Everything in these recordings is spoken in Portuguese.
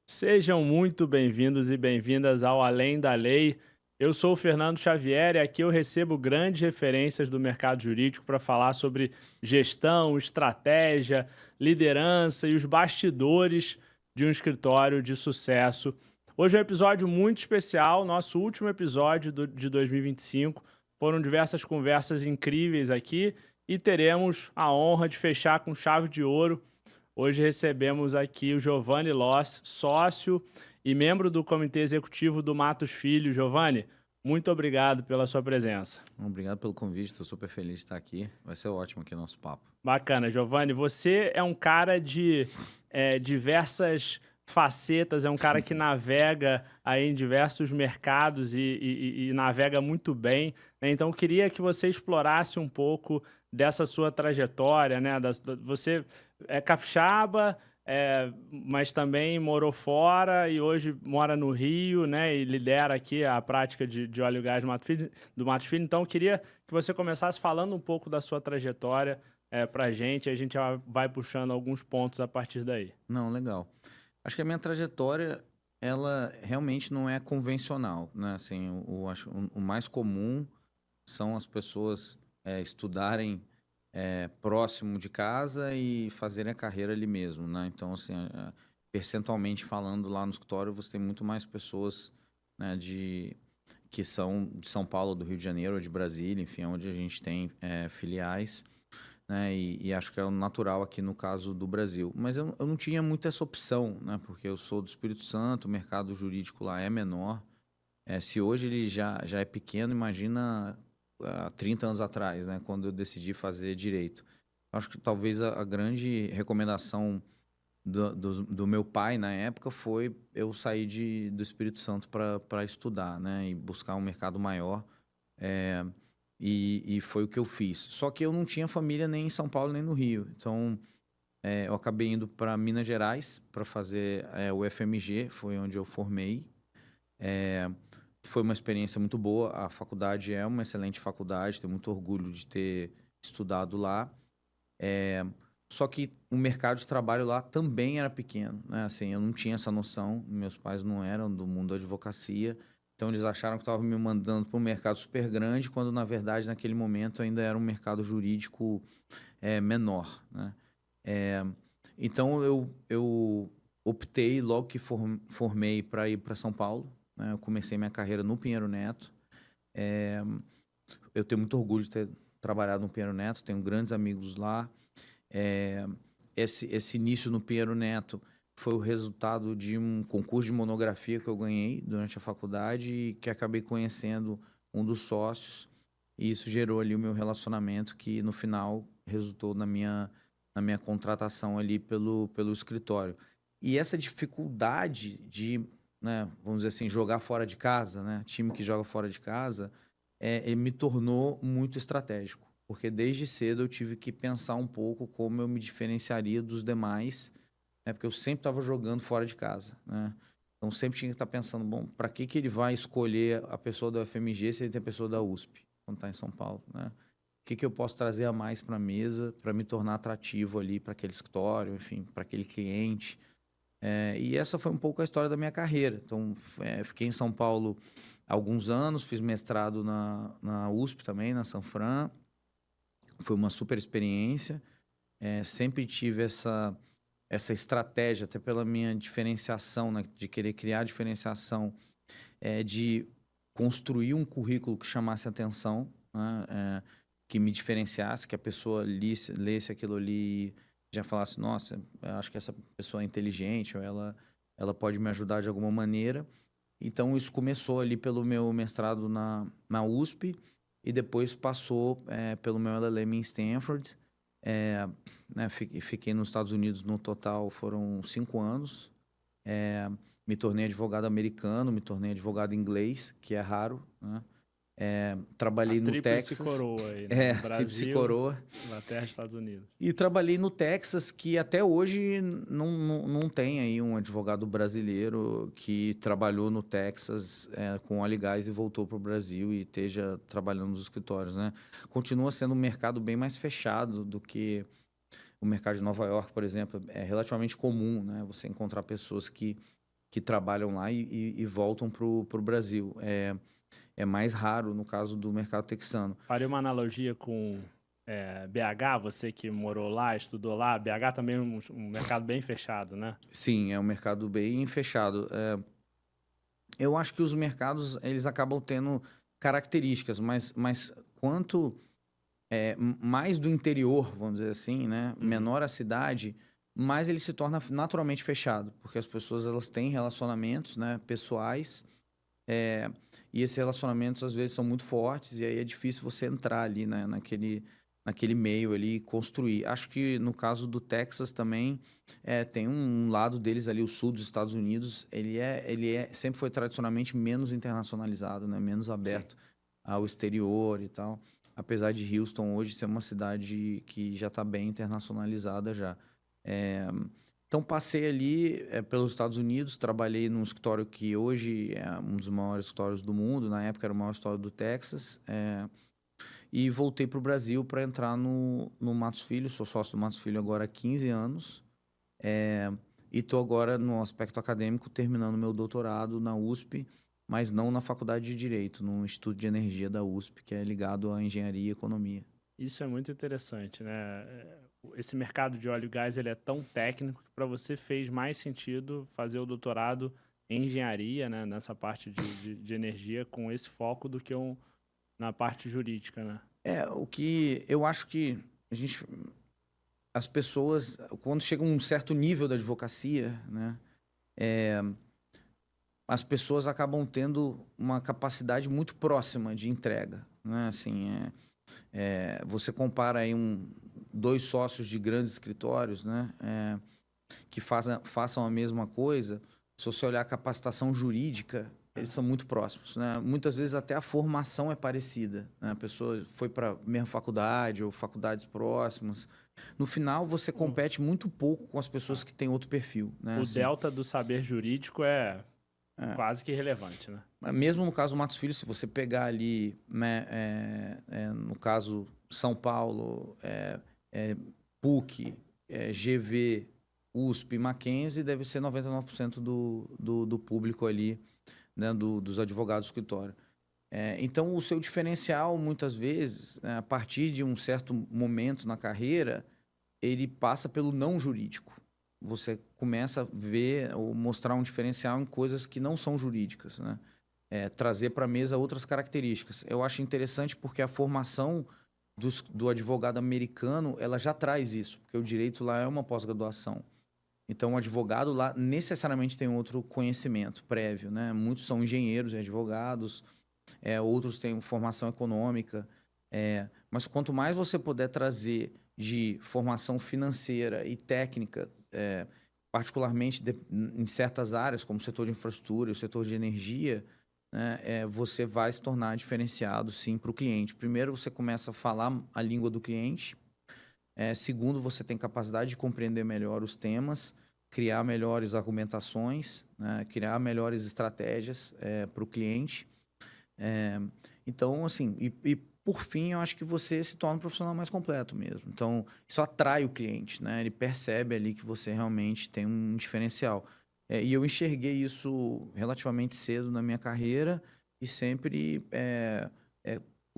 Sejam muito bem-vindos e bem-vindas ao Além da Lei. Eu sou o Fernando Xavier e aqui eu recebo grandes referências do mercado jurídico para falar sobre gestão, estratégia, liderança e os bastidores de um escritório de sucesso. Hoje é um episódio muito especial, nosso último episódio de 2025. Foram diversas conversas incríveis aqui e teremos a honra de fechar com chave de ouro. Hoje recebemos aqui o Giovanni Loss, sócio e membro do comitê executivo do Matos Filho. Giovanni, muito obrigado pela sua presença. Obrigado pelo convite, estou super feliz de estar aqui. Vai ser ótimo aqui o nosso papo. Bacana, Giovanni. Você é um cara de diversas facetas, é um cara que navega aí em diversos mercados e navega muito bem, né? Então, eu queria que você explorasse um pouco dessa sua trajetória, né? Você é capixaba, mas também morou fora e hoje mora no Rio, né? E lidera aqui a prática de óleo e gás do Matos Filho. Então, eu queria que você começasse falando um pouco da sua trajetória para a gente já vai puxando alguns pontos a partir daí. Não, legal. Acho que a minha trajetória, ela realmente não é convencional, né? Assim, o mais comum são as pessoas estudarem próximo de casa e fazerem a carreira ali mesmo, né? Então, assim, percentualmente falando, lá no escritório você tem muito mais pessoas, né, que são de São Paulo, do Rio de Janeiro, ou de Brasília, enfim, onde a gente tem filiais, né? E acho que é o natural aqui no caso do Brasil. Mas eu não tinha muito essa opção, né? Porque eu sou do Espírito Santo, o mercado jurídico lá é menor. Se hoje ele já é pequeno, imagina há 30 anos atrás, né? Quando eu decidi fazer direito. Acho que talvez a grande recomendação do meu pai na época foi eu sair do Espírito Santo para estudar, né? E buscar um mercado maior. E foi o que eu fiz. Só que eu não tinha família nem em São Paulo nem no Rio. Então, eu acabei indo para Minas Gerais para fazer o FMG, foi onde eu formei. Foi uma experiência muito boa. A faculdade é uma excelente faculdade, tenho muito orgulho de ter estudado lá. Só que o mercado de trabalho lá também era pequeno, né? Assim, eu não tinha essa noção, meus pais não eram do mundo da advocacia. Então, eles acharam que estavam me mandando para um mercado super grande, quando, na verdade, naquele momento ainda era um mercado jurídico menor, né? Então, eu optei, logo que formei, para ir para São Paulo, né? Eu comecei minha carreira no Pinheiro Neto. Eu tenho muito orgulho de ter trabalhado no Pinheiro Neto, tenho grandes amigos lá. Esse início no Pinheiro Neto foi o resultado de um concurso de monografia que eu ganhei durante a faculdade e que acabei conhecendo um dos sócios. E isso gerou ali o meu relacionamento, que no final resultou na minha contratação ali pelo escritório. E essa dificuldade de, né, vamos dizer assim, jogar fora de casa, né, time que joga fora de casa, ele me tornou muito estratégico. Porque desde cedo eu tive que pensar um pouco como eu me diferenciaria dos demais, porque eu sempre estava jogando fora de casa, né? Então sempre tinha que estar pensando, bom, para que ele vai escolher a pessoa da UFMG se ele tem a pessoa da USP, quando está em São Paulo, né? O que eu posso trazer a mais para a mesa para me tornar atrativo ali para aquele escritório, enfim, para aquele cliente. E essa foi um pouco a história da minha carreira. Então, fiquei em São Paulo há alguns anos, fiz mestrado na USP também, na Sanfran. Foi uma super experiência. Sempre tive essa estratégia, até pela minha diferenciação, né, de querer criar diferenciação, de construir um currículo que chamasse atenção, né, que me diferenciasse, que a pessoa lesse aquilo ali e já falasse, nossa, eu acho que essa pessoa é inteligente, ou ela pode me ajudar de alguma maneira. Então, isso começou ali pelo meu mestrado na USP e depois passou pelo meu LLM em Stanford. Né, fiquei nos Estados Unidos no total, foram 5 anos. Me tornei advogado americano, me tornei advogado inglês, que é raro, né? Trabalhei A no tríplice Texas. coroa aí, né? Tríplice Brasil, coroa. Inglaterra e Estados Unidos. E trabalhei no Texas, que até hoje não tem aí um advogado brasileiro que trabalhou no Texas com óleo e gás e voltou para o Brasil e esteja trabalhando nos escritórios, né? Continua sendo um mercado bem mais fechado do que o mercado de Nova York, por exemplo. É relativamente comum, né? Você encontrar pessoas que trabalham lá e voltam para o Brasil. É mais raro no caso do mercado texano. Farei uma analogia com BH, você que morou lá, estudou lá. BH também é um mercado bem fechado, né? Sim, é um mercado bem fechado. Eu acho que os mercados eles acabam tendo características, mas quanto mais do interior, vamos dizer assim, né, menor a cidade, mais ele se torna naturalmente fechado, porque as pessoas elas têm relacionamentos, né, pessoais, e esses relacionamentos às vezes são muito fortes e aí é difícil você entrar ali, né, naquele meio ali e construir. Acho que no caso do Texas também tem um lado deles ali, o sul dos Estados Unidos, sempre foi tradicionalmente menos internacionalizado, né, menos aberto ao exterior e tal. Apesar de Houston hoje ser uma cidade que já está bem internacionalizada já. Então, passei ali pelos Estados Unidos, trabalhei num escritório que hoje é um dos maiores escritórios do mundo, na época era o maior escritório do Texas, e voltei para o Brasil para entrar no Matos Filho, sou sócio do Matos Filho agora há 15 anos, e estou agora no aspecto acadêmico terminando meu doutorado na USP, mas não na Faculdade de Direito, no Instituto de Energia da USP, que é ligado à engenharia e economia. Isso é muito interessante, né? Esse mercado de óleo e gás ele é tão técnico que para você fez mais sentido fazer o doutorado em engenharia, né? Nessa parte de energia com esse foco do que na parte jurídica, né? O que eu acho que as pessoas, quando chegam a um certo nível da advocacia, né? As pessoas acabam tendo uma capacidade muito próxima de entrega, né? Assim, você compara aí dois sócios de grandes escritórios, né? Que façam a mesma coisa. Se você olhar a capacitação jurídica, eles são muito próximos, né? Muitas vezes até a formação é parecida, né? A pessoa foi para a mesma faculdade ou faculdades próximas. No final, você compete muito pouco com as pessoas que têm outro perfil, né? O Assim, delta do saber jurídico é quase que irrelevante, né? mesmo no caso do Matos Filho, se você pegar ali, né, no caso São Paulo, PUC, GV, USP, Mackenzie, deve ser 99% do público ali, né, dos advogados do escritório. Então, o seu diferencial, muitas vezes, a partir de um certo momento na carreira, ele passa pelo não jurídico. Você começa a ver ou mostrar um diferencial em coisas que não são jurídicas, né? Trazer para a mesa outras características. Eu acho interessante porque a formação do advogado americano ela já traz isso, porque o direito lá é uma pós-graduação. Então, o advogado lá necessariamente tem outro conhecimento prévio, né? Muitos são engenheiros e advogados, outros têm formação econômica. Mas quanto mais você puder trazer de formação financeira e técnica, particularmente em certas áreas, como o setor de infraestrutura e o setor de energia, né, você vai se tornar diferenciado, sim, para o cliente. Primeiro, você começa a falar a língua do cliente. Segundo, você tem capacidade de compreender melhor os temas, criar melhores argumentações, né, criar melhores estratégias para o cliente. Então, assim, por fim, eu acho que você se torna um profissional mais completo mesmo. Então, isso atrai o cliente, né? Ele percebe ali que você realmente tem um diferencial. E eu enxerguei isso relativamente cedo na minha carreira e sempre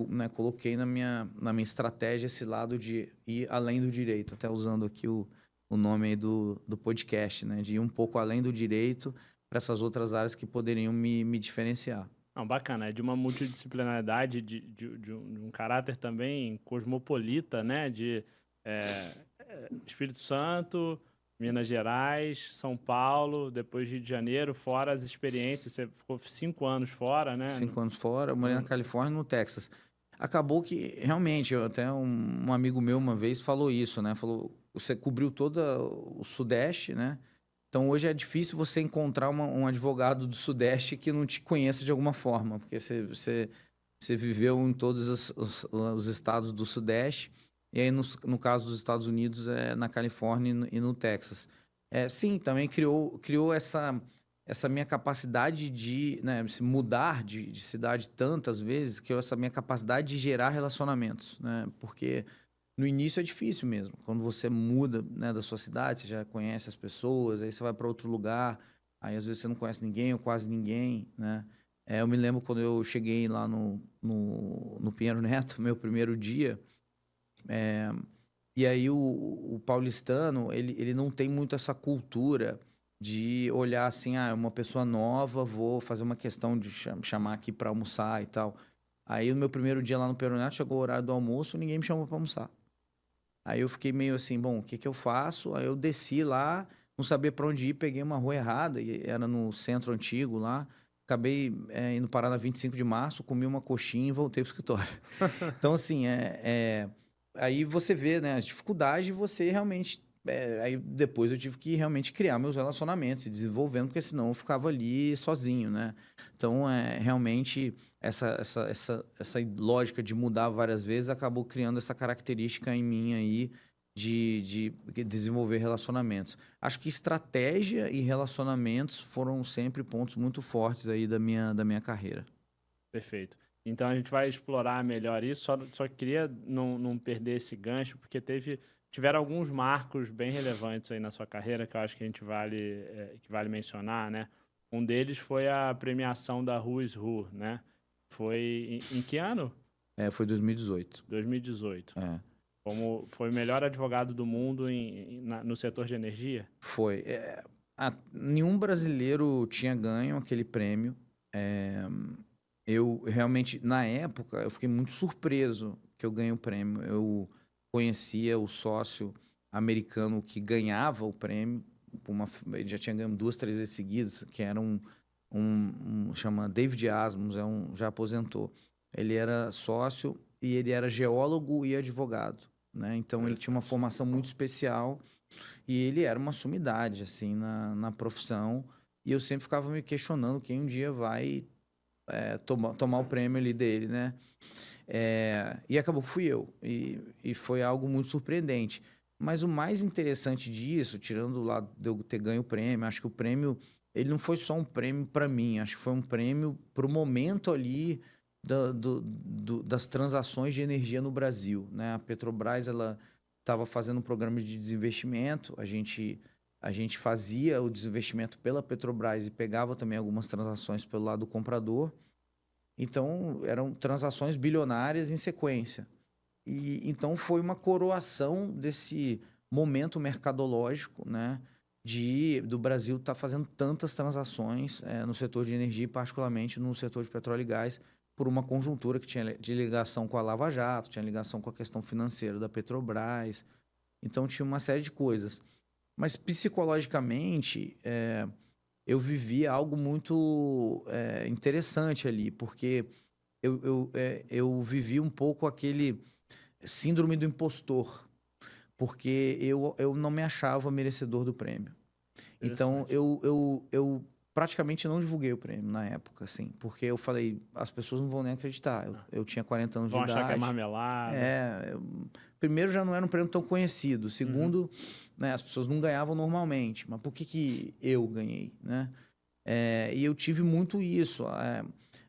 né, coloquei na minha estratégia esse lado de ir além do direito, até usando aqui o nome aí do podcast, né? De ir um pouco além do direito para essas outras áreas que poderiam me diferenciar. Não, bacana, é de uma multidisciplinaridade, de um caráter também cosmopolita, né? Espírito Santo, Minas Gerais, São Paulo, depois Rio de Janeiro, fora as experiências. Você ficou 5 anos fora, né? 5 anos fora, morei na Califórnia e no Texas. Acabou que, realmente, até um amigo meu uma vez falou isso, né? Falou, você cobriu todo o Sudeste, né? Então, hoje é difícil você encontrar um advogado do Sudeste que não te conheça de alguma forma, porque você você viveu em todos os estados do Sudeste, e aí no caso dos Estados Unidos, na Califórnia e no Texas. Sim, também criou essa minha capacidade de, né, se mudar de cidade tantas vezes, que essa minha capacidade de gerar relacionamentos, né? Porque no início é difícil mesmo. Quando você muda, né, da sua cidade, você já conhece as pessoas, aí você vai para outro lugar, aí às vezes você não conhece ninguém ou quase ninguém, né? Eu me lembro quando eu cheguei lá no Pinheiro Neto, meu primeiro dia, e aí o paulistano, ele não tem muito essa cultura de olhar assim, uma pessoa nova, vou fazer uma questão de chamar aqui para almoçar e tal. Aí no meu primeiro dia lá no Pinheiro Neto, chegou o horário do almoço, ninguém me chamou para almoçar. Aí eu fiquei meio assim, bom, o que que eu faço? Aí eu desci lá, não sabia para onde ir, peguei uma rua errada, e era no centro antigo lá. Acabei indo parar na 25 de março, comi uma coxinha e voltei pro escritório. Então, assim, aí você vê, né, as dificuldades de você realmente. Aí depois eu tive que realmente criar meus relacionamentos e desenvolvendo, porque senão eu ficava ali sozinho, né? Então, realmente, essa lógica de mudar várias vezes acabou criando essa característica em mim aí de desenvolver relacionamentos. Acho que estratégia e relacionamentos foram sempre pontos muito fortes aí da minha carreira. Perfeito. Então a gente vai explorar melhor isso. Só queria não perder esse gancho, porque tiveram alguns marcos bem relevantes aí na sua carreira que eu acho que a gente que vale mencionar, né? Um deles foi a premiação da Who is Who, né? Foi em que ano? Foi 2018. 2018. É. Como foi o melhor advogado do mundo no setor de energia? Foi. Nenhum brasileiro tinha ganho aquele prêmio. Eu realmente, na época, eu fiquei muito surpreso que eu ganhei o prêmio. Eu conhecia o sócio americano que ganhava o prêmio. Ele já tinha ganho 2, 3 vezes seguidas, que era chama David Asmus, já aposentou. Ele era sócio e ele era geólogo e advogado, né? Então ele tinha uma formação muito especial e ele era uma sumidade assim na profissão. E eu sempre ficava me questionando quem um dia vai tomar o prêmio ali dele, né? E acabou que fui eu. E foi algo muito surpreendente. Mas o mais interessante disso, tirando o lado de eu ter ganho o prêmio, acho que o prêmio, ele não foi só um prêmio para mim, acho que foi um prêmio para o momento ali das transações de energia no Brasil, né? A Petrobras, ela estava fazendo um programa de desinvestimento, a gente fazia o desinvestimento pela Petrobras e pegava também algumas transações pelo lado do comprador. Então, eram transações bilionárias em sequência. E então foi uma coroação desse momento mercadológico, né, do Brasil estar fazendo tantas transações no setor de energia, e particularmente no setor de petróleo e gás, por uma conjuntura que tinha de ligação com a Lava Jato, tinha ligação com a questão financeira da Petrobras. Então tinha uma série de coisas. Mas psicologicamente, eu vivi algo muito interessante ali, porque eu vivi um pouco aquele síndrome do impostor, porque eu não me achava merecedor do prêmio. Então, eu praticamente não divulguei o prêmio na época, assim, porque eu falei, as pessoas não vão nem acreditar. Eu tinha 40 anos de idade. Vão achar que é marmelada. Primeiro, já não era um prêmio tão conhecido. Segundo, né, as pessoas não ganhavam normalmente. Mas por que eu ganhei, né? E eu tive muito isso.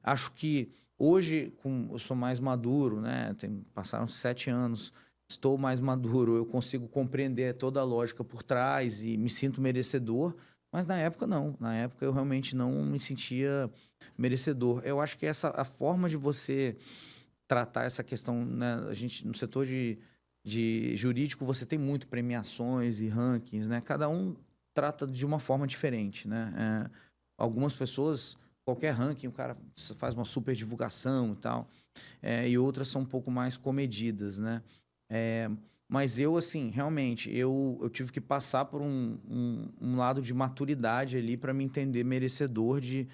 Acho que hoje, eu sou mais maduro, né? Passaram 7 anos, estou mais maduro, eu consigo compreender toda a lógica por trás e me sinto merecedor. Mas na época não. Na época eu realmente não me sentia merecedor. Eu acho que a forma de você tratar essa questão, né? A gente, no setor de jurídico, você tem muito premiações e rankings, né? Cada um trata de uma forma diferente, né? Algumas pessoas, qualquer ranking, o cara faz uma super divulgação e tal, e outras são um pouco mais comedidas, né? Mas eu, assim, realmente, eu tive que passar por um lado de maturidade ali para me entender merecedor de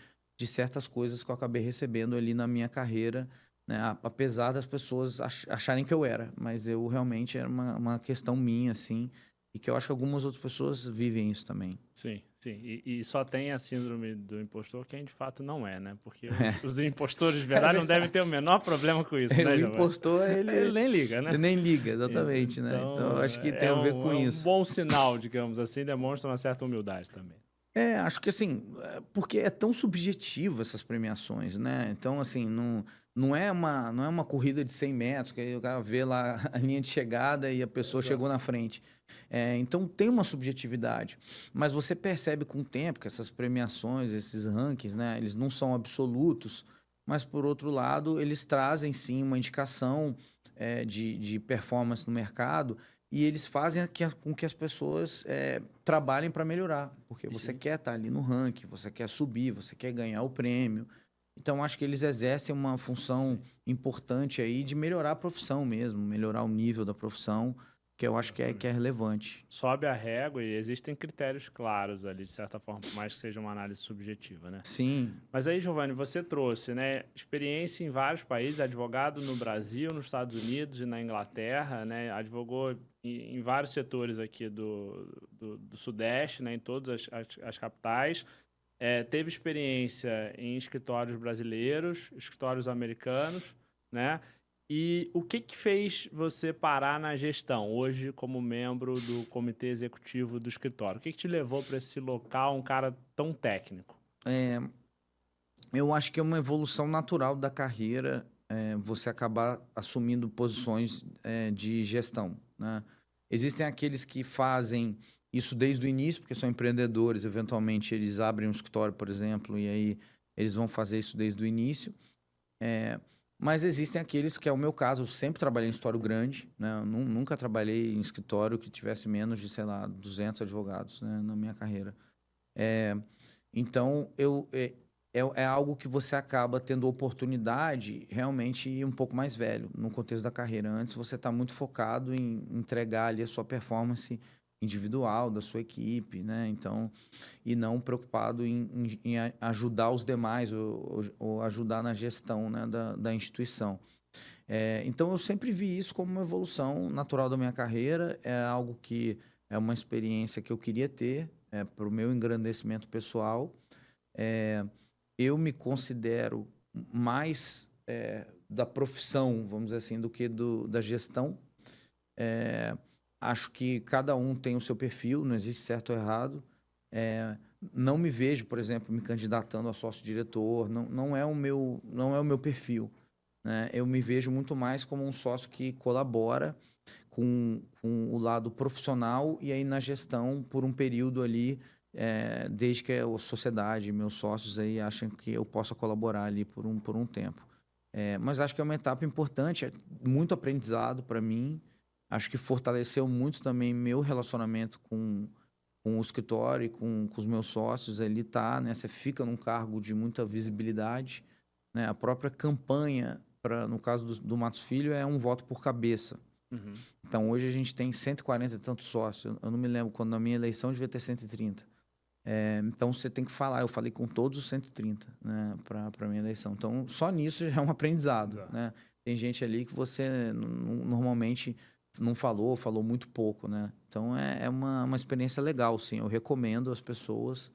certas coisas que eu acabei recebendo ali na minha carreira, né? Apesar das pessoas acharem que eu era, mas eu realmente era uma questão minha, assim, e que eu acho que algumas outras pessoas vivem isso também. Sim, sim. E só tem a síndrome do impostor quem de fato não é, né? Porque os impostores de verdade não devem ter o menor problema com isso, né, O Giovanni? impostor, Ele nem liga, né? ele nem liga, exatamente, né? Então, eu Então, acho que tem é a ver um, com é um isso. bom sinal, digamos assim, demonstra uma certa humildade também. Acho que assim, porque é tão subjetivo essas premiações, né? Então, assim, não é uma corrida de 100 metros, que aí o cara vê lá a linha de chegada e a pessoa chegou na frente. Então, tem uma subjetividade. Mas você percebe com o tempo que essas premiações, esses rankings, né? Eles não são absolutos, mas, por outro lado, eles trazem, sim, uma indicação de performance no mercado e eles fazem com que as pessoas trabalhem para melhorar, porque você Sim. quer estar ali no ranking, você quer subir, você quer ganhar o prêmio. Então, acho que eles exercem uma função importante aí de melhorar a profissão mesmo, melhorar o nível da profissão, que eu acho que é relevante. Sobe a régua e existem critérios claros ali, de certa forma, por mais que seja uma análise subjetiva, né? Sim, Mas aí, Giovanni, você trouxe, né, experiência em vários países, advogado no Brasil, nos Estados Unidos e na Inglaterra, né, advogou em vários setores aqui do Sudeste, né, em todas as capitais. Teve experiência em escritórios brasileiros, escritórios americanos, né? E o que fez você parar na gestão, hoje como membro do comitê executivo do escritório? O que te levou para esse local, um cara tão técnico? eu acho que é uma evolução natural da carreira você acabar assumindo posições de gestão, né? Existem aqueles que fazem isso desde o início, porque são empreendedores, eventualmente eles abrem um escritório, por exemplo, e aí eles vão fazer isso desde o início. Mas existem aqueles que é o meu caso, eu sempre trabalhei em escritório grande, né? Eu nunca trabalhei em escritório que tivesse menos de, sei lá, 200 advogados, né, na minha carreira. Então, é algo que você acaba tendo oportunidade realmente ir um pouco mais velho no contexto da carreira. Antes você está muito focado em entregar ali a sua performance individual da sua equipe, né? Então, e não preocupado em ajudar os demais ou ajudar na gestão, né, da instituição. Então, eu sempre vi isso como uma evolução natural da minha carreira. É algo que é uma experiência que eu queria ter para o meu engrandecimento pessoal. Eu me considero mais da profissão, vamos dizer assim, do que da gestão. Acho que cada um tem o seu perfil, não existe certo ou errado. Não me vejo, por exemplo, me candidatando a sócio-diretor, não é o meu perfil, né? Eu me vejo muito mais como um sócio que colabora com o lado profissional e aí na gestão por um período ali, desde que a sociedade, meus sócios aí acham que eu possa colaborar ali por um tempo. Mas acho que é uma etapa importante, é muito aprendizado para mim. Acho que fortaleceu muito também meu relacionamento com o escritório e com os meus sócios. Ali tá, né? Você fica num cargo de muita visibilidade, né? A própria campanha, no caso do Matos Filho, é um voto por cabeça. Uhum. Então, hoje a gente tem 140 e tantos sócios. Eu não me lembro, quando na minha eleição devia ter 130. Então, você tem que falar. Eu falei com todos os 130, né, para a minha eleição. Então, só nisso já é um aprendizado, né? Tem gente ali que você normalmente não falou muito pouco, né? Então, é uma experiência legal, sim. Eu recomendo às pessoas,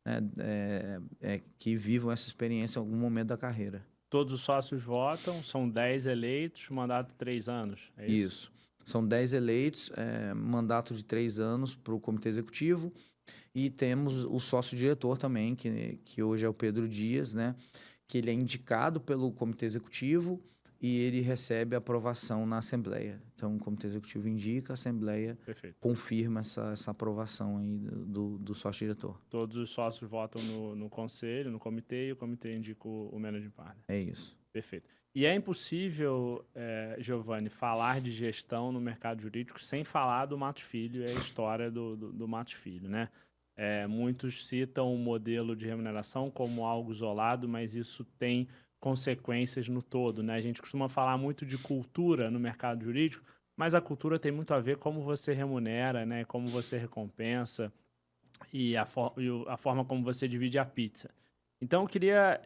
né, que vivam essa experiência em algum momento da carreira. Todos os sócios votam, são 10 eleitos, mandato 3 anos, é isso? Isso. São 10 eleitos, mandato de 3 anos para o comitê executivo. E temos o sócio-diretor também, que hoje é o Pedro Dias, né? Que ele é indicado pelo comitê executivo e ele recebe aprovação na Assembleia. Então, o comitê executivo indica, a Assembleia confirma essa aprovação aí do sócio-diretor. Todos os sócios votam no conselho, no comitê, e o comitê indica o managing partner. É isso. Perfeito. E é impossível, Giovanni, falar de gestão no mercado jurídico sem falar do Matos Filho e a história do Matos Filho, né? Muitos citam o modelo de remuneração como algo isolado, mas isso tem consequências no todo, né? A gente costuma falar muito de cultura no mercado jurídico, mas a cultura tem muito a ver como você remunera, né? Como você recompensa e a forma como você divide a pizza. Então, eu queria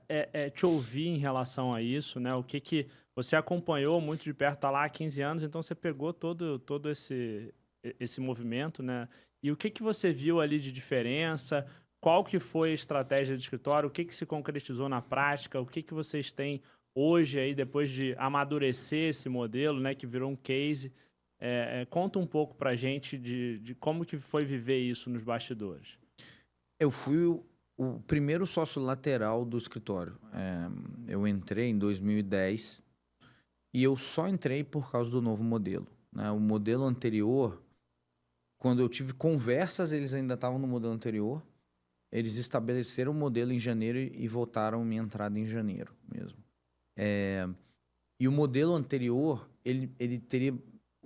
te ouvir em relação a isso, né? O que você acompanhou muito de perto, tá lá há 15 anos, então você pegou todo esse esse movimento, né? E o que que você viu ali de diferença? Qual que foi a estratégia do escritório? O que que se concretizou na prática? O que que vocês têm hoje aí, depois de amadurecer esse modelo, né, que virou um case? Conta um pouco pra gente de como que foi viver isso nos bastidores. Eu fui o primeiro sócio lateral do escritório. Eu entrei em 2010 e eu só entrei por causa do novo modelo, né? O modelo anterior, quando eu tive conversas, eles ainda estavam no modelo anterior. Eles estabeleceram o modelo em janeiro e votaram minha entrada em janeiro mesmo. E o modelo anterior, ele teria...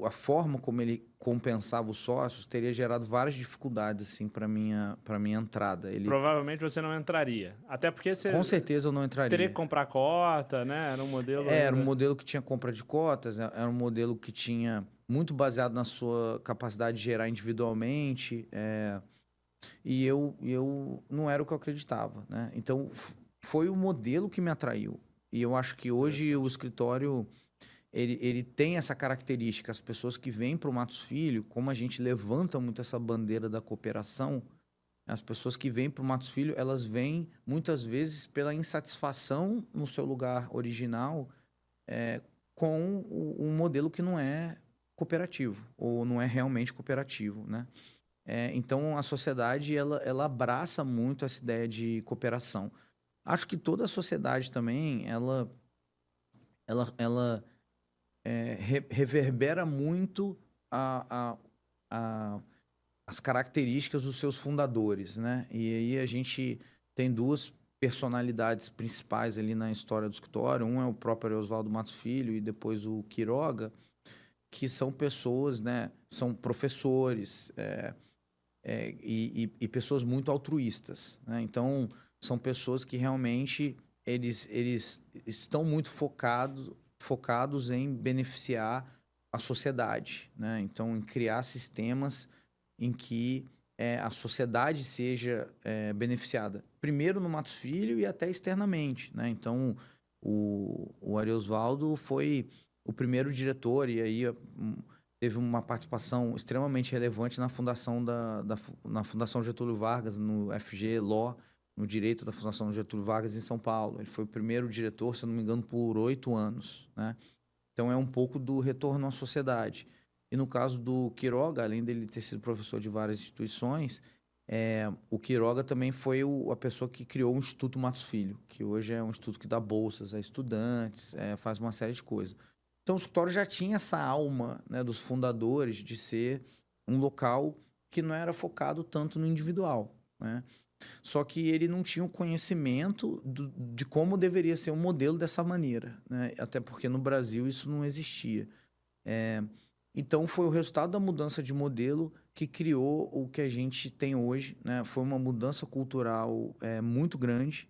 A forma como ele compensava os sócios teria gerado várias dificuldades assim, para minha entrada. Provavelmente você não entraria. Até porque você Com certeza eu não teria que entraria. comprar cota, né? Era um modelo Era um ainda. modelo que tinha compra de cotas, era um modelo que tinha muito baseado na sua capacidade de gerar individualmente, e eu não era o que eu acreditava, né? Então, foi o modelo que me atraiu. E eu acho que hoje o escritório, ele tem essa característica. As pessoas que vêm para o Matos Filho, como a gente levanta muito essa bandeira da cooperação, as pessoas que vêm para o Matos Filho, elas vêm muitas vezes pela insatisfação no seu lugar original, com um modelo que não é cooperativo, ou não é realmente cooperativo, né? Então, a sociedade, ela abraça muito essa ideia de cooperação. Acho que toda a sociedade também, ela reverbera muito a, as características dos seus fundadores, né? E aí a gente tem duas personalidades principais ali na história do escritório. Um é o próprio Oswaldo Matos Filho e depois o Quiroga, que são pessoas, né? São professores e pessoas muito altruístas, né? Então, são pessoas que realmente eles estão muito focados em beneficiar a sociedade, né? Então, em criar sistemas em que a sociedade seja beneficiada. Primeiro no Matos Filho e até externamente, né? Então, o Ariosvaldo foi o primeiro diretor e aí teve uma participação extremamente relevante na fundação na Fundação Getúlio Vargas, no FG Law, no direito da Fundação Getúlio Vargas em São Paulo. Ele foi o primeiro diretor, se eu não me engano, por 8 anos, né? Então, é um pouco do retorno à sociedade. E no caso do Quiroga, além dele ter sido professor de várias instituições, o Quiroga também foi a pessoa que criou o Instituto Matos Filho, que hoje é um instituto que dá bolsas a estudantes, faz uma série de coisas. Então, o escritório já tinha essa alma, né, dos fundadores de ser um local que não era focado tanto no individual, né? Só que ele não tinha o conhecimento de como deveria ser um modelo dessa maneira, né? Até porque no Brasil isso não existia. Então, foi o resultado da mudança de modelo que criou o que a gente tem hoje, né? Foi uma mudança cultural muito grande,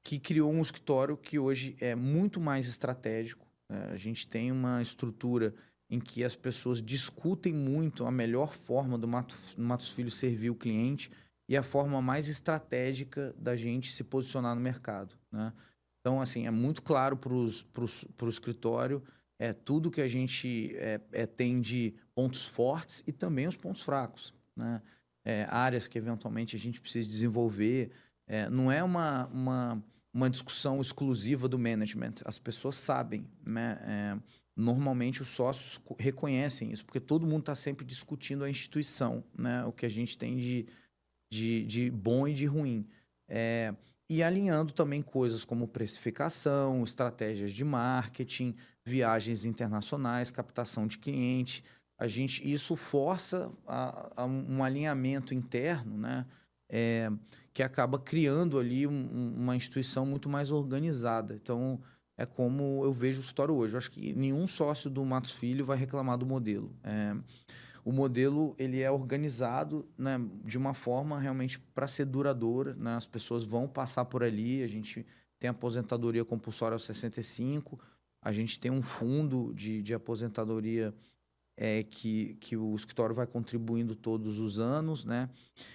que criou um escritório que hoje é muito mais estratégico, né? A gente tem uma estrutura em que as pessoas discutem muito a melhor forma do Matos Filho servir o cliente e a forma mais estratégica da gente se posicionar no mercado, né? Então, assim, é muito claro para o escritório tudo que a gente tem de pontos fortes e também os pontos fracos, né? Áreas que eventualmente a gente precisa desenvolver. Não é uma discussão exclusiva do management. As pessoas sabem, né? Normalmente os sócios reconhecem isso, porque todo mundo está sempre discutindo a instituição, né? O que a gente tem de bom e de ruim. E alinhando também coisas como precificação, estratégias de marketing, viagens internacionais, captação de cliente. Isso força um alinhamento interno, né? Que acaba criando ali uma instituição muito mais organizada. Então, é como eu vejo o escritório hoje. Eu acho que nenhum sócio do Matos Filho vai reclamar do modelo. O modelo ele é organizado, né, de uma forma realmente para ser duradoura, né? As pessoas vão passar por ali. A gente tem aposentadoria compulsória aos 65, a gente tem um fundo de aposentadoria que o escritório vai contribuindo todos os anos, né?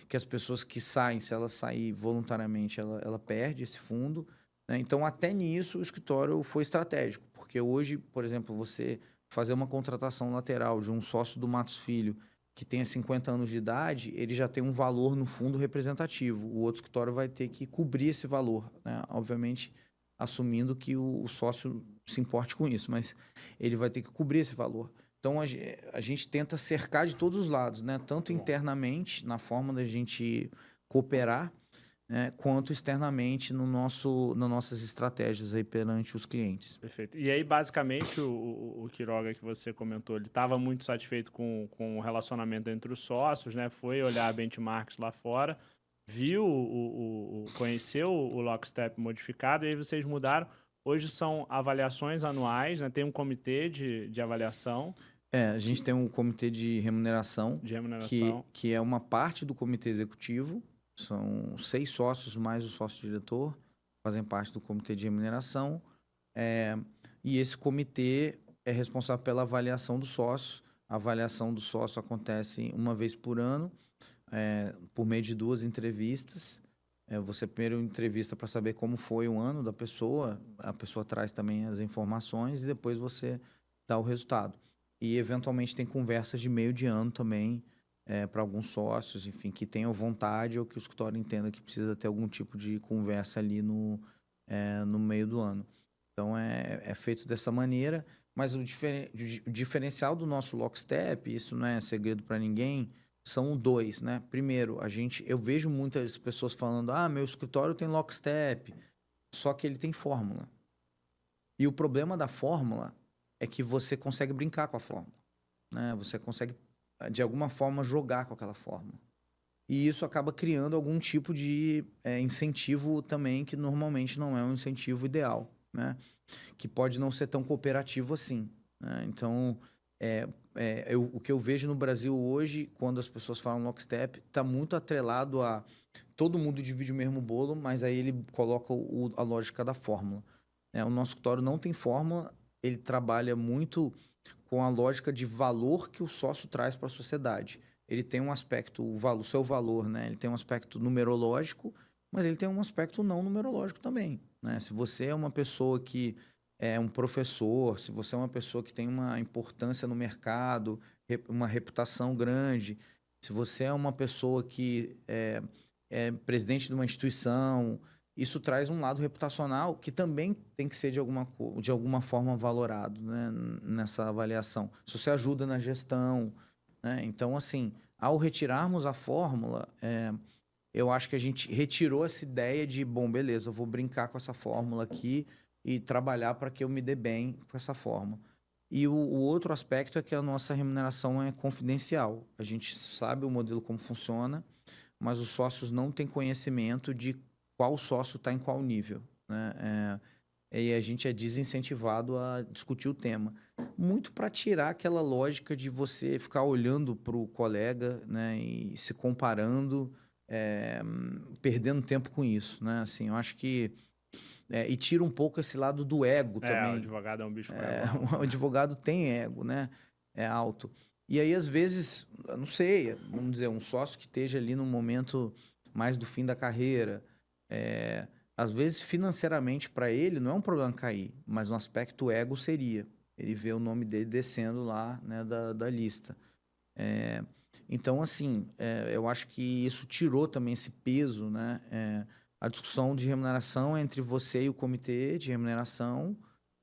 Que as pessoas que saem, se ela sair voluntariamente, ela perde esse fundo, né? Então, até nisso, o escritório foi estratégico, porque hoje, por exemplo, você fazer uma contratação lateral de um sócio do Matos Filho que tenha 50 anos de idade, ele já tem um valor no fundo representativo. O outro escritório vai ter que cobrir esse valor, né? Obviamente, assumindo que o sócio se importe com isso, mas ele vai ter que cobrir esse valor. Então, a gente tenta cercar de todos os lados, né? Tanto internamente, na forma da gente cooperar, né? Quanto externamente nas nossas estratégias aí perante os clientes. Perfeito. E aí, basicamente, o Quiroga que você comentou, ele estava muito satisfeito com o relacionamento entre os sócios, né? Foi olhar benchmarks lá fora, viu, conheceu o Lockstep modificado, e aí vocês mudaram. Hoje são avaliações anuais, né? Tem um comitê de avaliação. A gente tem um comitê de remuneração, que é uma parte do comitê executivo. São 6 sócios mais o sócio-diretor, fazem parte do comitê de remuneração. E esse comitê é responsável pela avaliação dos sócios. A avaliação do sócio acontece uma vez por ano, por meio de 2 entrevistas. Você primeiro entrevista para saber como foi o ano da pessoa, a pessoa traz também as informações e depois você dá o resultado. E, eventualmente, tem conversas de meio de ano também, para alguns sócios, enfim, que tenham vontade ou que o escritório entenda que precisa ter algum tipo de conversa ali no meio do ano. Então, é feito dessa maneira, mas o diferencial do nosso Lockstep, isso não é segredo para ninguém, são 2, né? Primeiro, eu vejo muitas pessoas falando, meu escritório tem Lockstep, só que ele tem fórmula. E o problema da fórmula é que você consegue brincar com a fórmula, né? Você consegue, de alguma forma, jogar com aquela fórmula. E isso acaba criando algum tipo de incentivo também, que normalmente não é um incentivo ideal, né? Que pode não ser tão cooperativo assim, né? Então, o que eu vejo no Brasil hoje, quando as pessoas falam Lockstep, está muito atrelado a todo mundo divide o mesmo bolo, mas aí ele coloca a lógica da fórmula. O nosso escritório não tem fórmula, ele trabalha muito com a lógica de valor que o sócio traz para a sociedade. Ele tem um aspecto, o seu valor, né? Ele tem um aspecto numerológico, mas ele tem um aspecto não numerológico também, né? Se você é uma pessoa que é um professor, se você é uma pessoa que tem uma importância no mercado, uma reputação grande, se você é uma pessoa que é presidente de uma instituição, isso traz um lado reputacional que também tem que ser de alguma forma valorado, né, nessa avaliação. Se você ajuda na gestão, né? Então, assim, ao retirarmos a fórmula, eu acho que a gente retirou essa ideia de, bom, beleza, eu vou brincar com essa fórmula aqui e trabalhar para que eu me dê bem com essa fórmula. E o outro aspecto é que a nossa remuneração é confidencial. A gente sabe o modelo como funciona, mas os sócios não têm conhecimento de qual sócio está em qual nível, né? E a gente é desincentivado a discutir o tema. Muito para tirar aquela lógica de você ficar olhando para o colega, né, e se comparando, perdendo tempo com isso, né? Assim, eu acho que... e tira um pouco esse lado do ego também. O advogado é um bicho com ego alto, o advogado tem ego, né? É alto. E aí, às vezes, eu não sei, vamos dizer, um sócio que esteja ali no momento mais do fim da carreira, às vezes, financeiramente, para ele, não é um problema cair, mas no aspecto ego seria. Ele vê o nome dele descendo lá, né, da lista. Então, assim, eu acho que isso tirou também esse peso, né? A discussão de remuneração é entre você e o comitê de remuneração,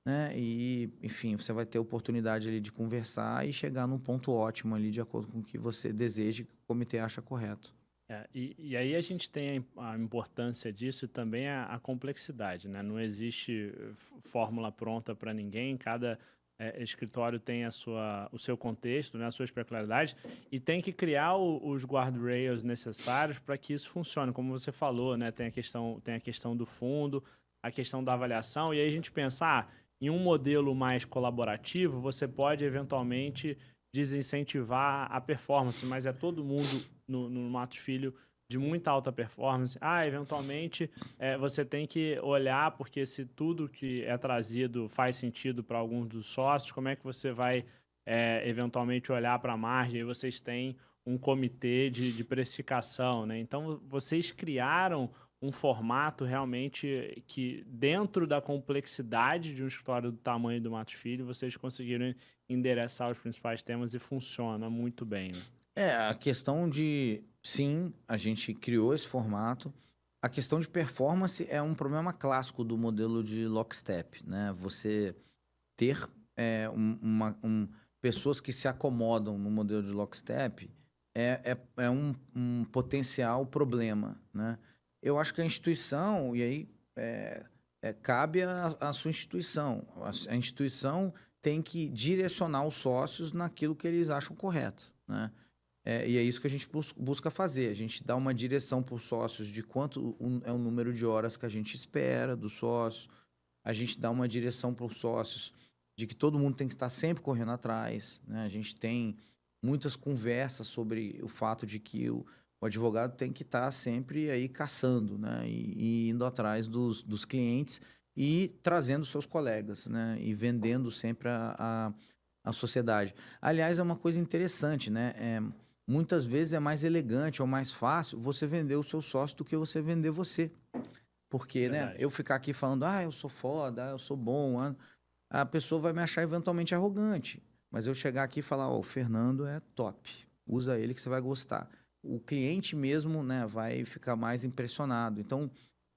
né? E, enfim, você vai ter oportunidade ali de conversar e chegar num ponto ótimo ali, de acordo com o que você deseja e que o comitê acha correto. E aí a gente tem a importância disso e também a complexidade, né? Não existe fórmula pronta para ninguém, cada escritório tem o seu contexto, né? As suas peculiaridades, e tem que criar os guardrails necessários para que isso funcione. Como você falou, né? Tem a questão do fundo, a questão da avaliação, e aí a gente pensa, em um modelo mais colaborativo, você pode eventualmente desincentivar a performance, mas é todo mundo no Matos Filho de muita alta performance. Eventualmente você tem que olhar, porque se tudo que é trazido faz sentido para alguns dos sócios, como é que você vai eventualmente olhar para a margem? E vocês têm um comitê de precificação, né? Então, vocês criaram um formato realmente que, dentro da complexidade de um escritório do tamanho do Matos Filho, vocês conseguiram endereçar os principais temas e funciona muito bem, né? A questão de, sim, a gente criou esse formato. A questão de performance é um problema clássico do modelo de lockstep, né? Você ter pessoas que se acomodam no modelo de lockstep é um potencial problema, né? Eu acho que a instituição, e aí cabe à sua instituição. A instituição tem que direcionar os sócios naquilo que eles acham correto, né? E é isso que a gente busca fazer. A gente dá uma direção para os sócios de quanto é o número de horas que a gente espera dos sócios. A gente dá uma direção para os sócios de que todo mundo tem que estar sempre correndo atrás, né? A gente tem muitas conversas sobre o fato de que o advogado tem que estar sempre aí caçando, né? E indo atrás dos clientes e trazendo seus colegas, né? E vendendo sempre a sociedade. Aliás, é uma coisa interessante, né? Muitas vezes é mais elegante ou mais fácil você vender o seu sócio do que você vender você. Porque, né, eu ficar aqui falando, eu sou foda, eu sou bom, a pessoa vai me achar eventualmente arrogante. Mas eu chegar aqui e falar, o Fernando é top, usa ele que você vai gostar. O cliente mesmo, né, vai ficar mais impressionado. Então,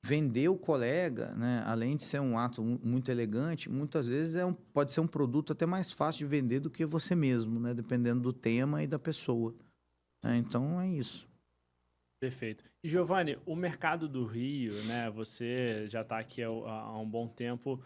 vender o colega, né, além de ser um ato muito elegante, muitas vezes pode ser um produto até mais fácil de vender do que você mesmo, né, dependendo do tema e da pessoa. Então, é isso. Perfeito. E, Giovanni, o mercado do Rio, né? Você já está aqui há um bom tempo,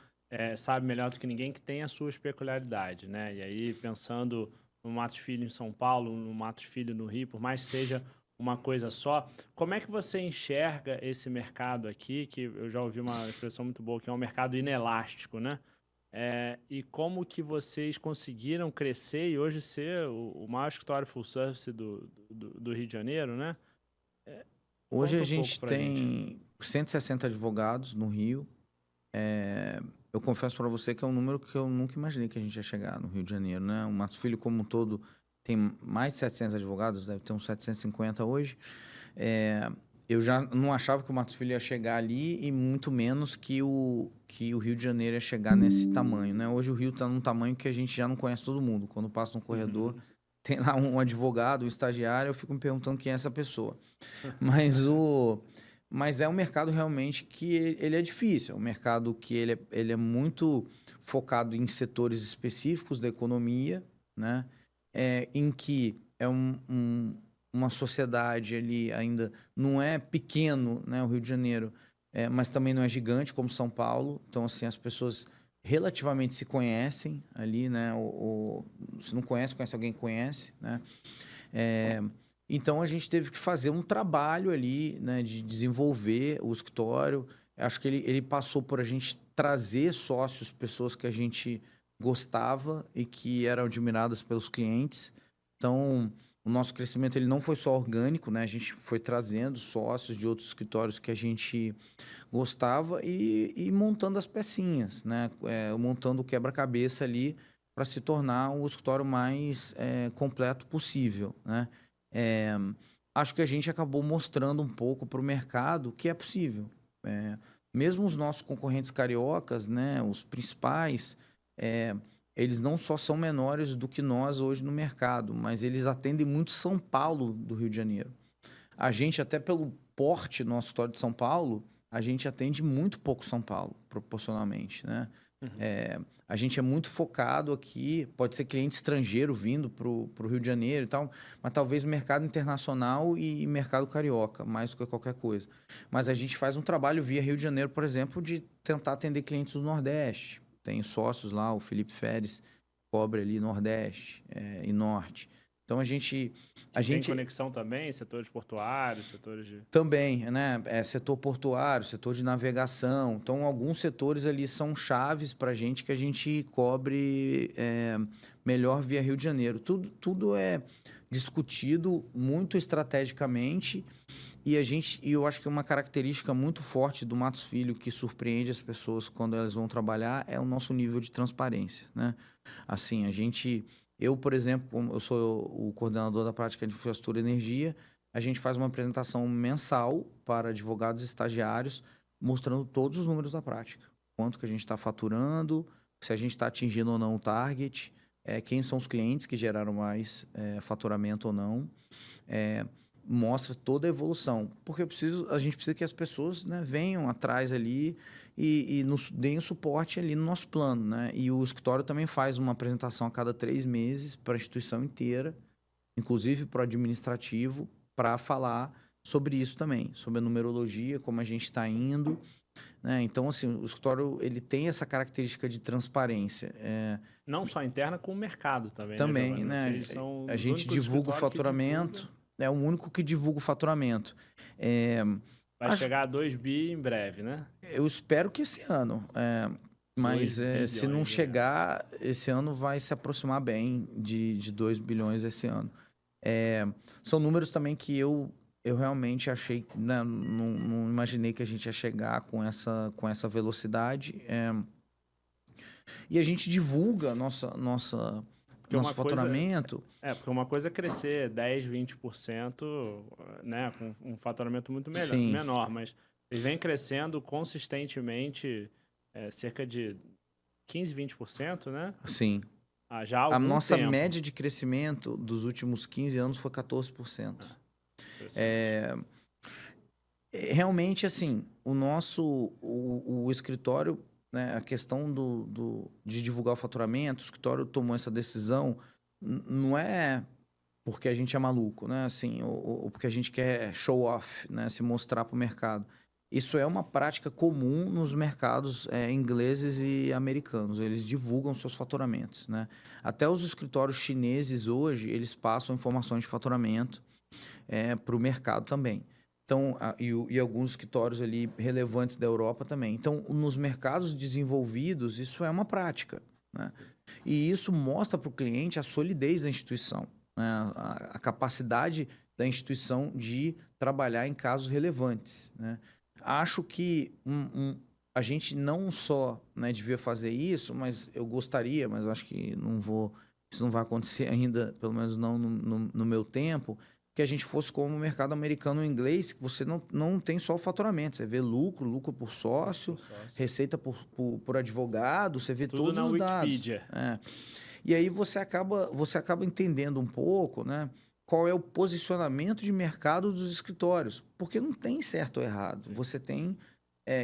sabe melhor do que ninguém que tem a sua peculiaridade, né? E aí, pensando no Matos Filho em São Paulo, no Matos Filho no Rio, por mais que seja uma coisa só, como é que você enxerga esse mercado aqui, que eu já ouvi uma expressão muito boa, que é um mercado inelástico, né? E como que vocês conseguiram crescer e hoje ser o maior escritório full service do Rio de Janeiro, né? Hoje Conta a um pouco gente pra gente. tem 160 advogados no Rio. Eu confesso para você que é um número que eu nunca imaginei que a gente ia chegar no Rio de Janeiro, né? O Matos Filho como um todo tem mais de 700 advogados, deve ter uns 750 hoje. Eu já não achava que o Matos Filho ia chegar ali e muito menos que o Rio de Janeiro ia chegar nesse tamanho, né? Hoje o Rio está num tamanho que a gente já não conhece todo mundo. Quando passa no corredor, tem lá um advogado, um estagiário, eu fico me perguntando quem é essa pessoa. Mas é um mercado realmente que ele é difícil. É um mercado que ele é muito focado em setores específicos da economia, né? Em que uma sociedade ali ainda não é pequeno, né? O Rio de Janeiro, mas também não é gigante como São Paulo. Então, assim, as pessoas relativamente se conhecem ali, né? Se não conhece, conhece alguém que conhece, né? Então, a gente teve que fazer um trabalho ali, né, de desenvolver o escritório. Acho que ele passou por a gente trazer sócios, pessoas que a gente gostava e que eram admiradas pelos clientes. Então, o nosso crescimento ele não foi só orgânico, né? A gente foi trazendo sócios de outros escritórios que a gente gostava e montando as pecinhas, né? Montando o quebra-cabeça ali para se tornar o escritório mais completo possível, né? Acho que a gente acabou mostrando um pouco para o mercado que é possível. Mesmo os nossos concorrentes cariocas, né, os principais, eles não só são menores do que nós hoje no mercado, mas eles atendem muito São Paulo do Rio de Janeiro. A gente, até pelo porte nosso escritório de São Paulo, a gente atende muito pouco São Paulo, proporcionalmente, né? A gente é muito focado aqui, pode ser cliente estrangeiro vindo para o Rio de Janeiro e tal, mas talvez mercado internacional e mercado carioca, mais do que qualquer coisa. Mas a gente faz um trabalho via Rio de Janeiro, por exemplo, de tentar atender clientes do Nordeste. Tem sócios lá, o Felipe Feres cobre ali Nordeste e Norte. Então a gente tem conexão também, setores portuários, setores de... Também, né? Setor portuário, setor de navegação. Então, alguns setores ali são chaves para a gente que a gente cobre melhor via Rio de Janeiro. Tudo é discutido muito estrategicamente e eu acho que uma característica muito forte do Matos Filho que surpreende as pessoas quando elas vão trabalhar é o nosso nível de transparência, né? Assim, a gente Eu, por exemplo, como eu sou o coordenador da prática de infraestrutura e energia, a gente faz uma apresentação mensal para advogados e estagiários, mostrando todos os números da prática. Quanto que a gente está faturando, se a gente está atingindo ou não o target, quem são os clientes que geraram mais faturamento ou não. Mostra toda a evolução. Porque a gente precisa que as pessoas, né, venham atrás ali e nos deem o suporte ali no nosso plano. Né? E o escritório também faz uma apresentação a cada 3 meses para a instituição inteira, inclusive para o administrativo, para falar sobre isso também, sobre a numerologia, como a gente está indo. Né? Então, assim, o escritório ele tem essa característica de transparência. Não só interna, com o mercado também. Também, né? né? A gente divulga o faturamento, é o único que divulga o faturamento. Vai chegar a 2 bi em breve, né? Eu espero que esse ano. Mas se não chegar, esse ano vai se aproximar bem de 2 bilhões esse ano. São números também que eu realmente achei, né, não imaginei que a gente ia chegar com essa velocidade. E a gente divulga nosso faturamento. Porque uma coisa é crescer 10, 20%, né, com um faturamento muito menor, mas ele vem crescendo consistentemente cerca de 15, 20%, né? Sim. Já há algum nossa tempo. média de crescimento dos últimos 15 anos foi 14%. Realmente, assim, o escritório, né, a questão de divulgar o faturamento, o escritório tomou essa decisão, não é porque a gente é maluco, né, assim, ou porque a gente quer show off, né, se mostrar para o mercado. Isso é uma prática comum nos mercados ingleses e americanos. Eles divulgam seus faturamentos, né? Até os escritórios chineses hoje, eles passam informações de faturamento para o mercado também. Então, e alguns escritórios ali relevantes da Europa também. Então, nos mercados desenvolvidos, isso é uma prática, né? E isso mostra para o cliente a solidez da instituição, né? A capacidade da instituição de trabalhar em casos relevantes, né? Acho que a gente não só, né, devia fazer isso, mas eu gostaria, mas acho que isso não vai acontecer ainda, pelo menos não no meu tempo, que a gente fosse como o mercado americano ou inglês, que você não tem só o faturamento, você vê lucro por sócio, receita por advogado, você vê todos os dados. Wikipedia. E aí você acaba entendendo um pouco, né, qual é o posicionamento de mercado dos escritórios, porque não tem certo ou errado. Sim. Você tem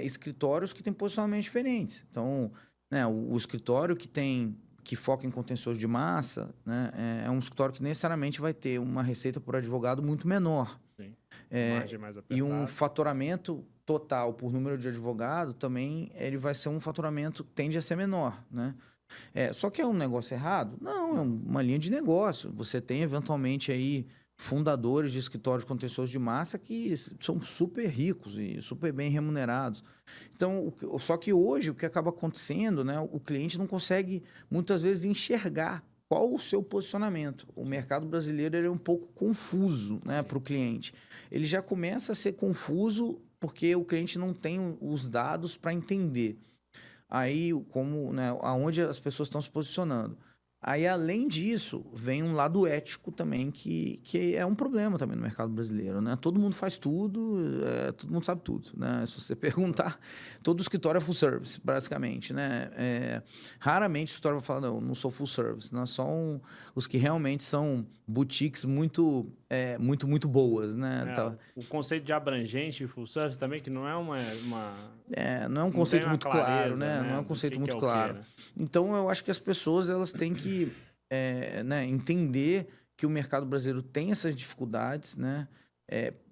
escritórios que têm posicionamentos diferentes. Então, né, o escritório que foca em contencioso de massa, né, é um escritório que necessariamente vai ter uma receita por advogado muito menor. Sim. Margem mais apertada. E um faturamento total por número de advogado também ele vai ser um faturamento que tende a ser menor, né? Só que é um negócio errado? Não, é uma linha de negócio. Você tem, eventualmente, aí fundadores de escritórios contenciosos de massa que são super ricos e super bem remunerados. Então, só que hoje, o que acaba acontecendo, né, o cliente não consegue, muitas vezes, enxergar qual o seu posicionamento. O mercado brasileiro ele é um pouco confuso, né, para o cliente. Ele já começa a ser confuso porque o cliente não tem os dados para entender. Aí, né, aonde as pessoas estão se posicionando. Aí, além disso, vem um lado ético também, que é um problema também no mercado brasileiro, né? Todo mundo faz tudo, todo mundo sabe tudo, né? Se você perguntar, todo escritório é full service, basicamente, né? Raramente o escritório vai falar, não sou full service. Nós são os que realmente são boutiques muito boas, né? O conceito de abrangente e full service também, que não é não é um conceito muito claro, né? Não é um conceito muito claro. Né? Então, eu acho que as pessoas elas têm que né, entender que o mercado brasileiro tem essas dificuldades, né?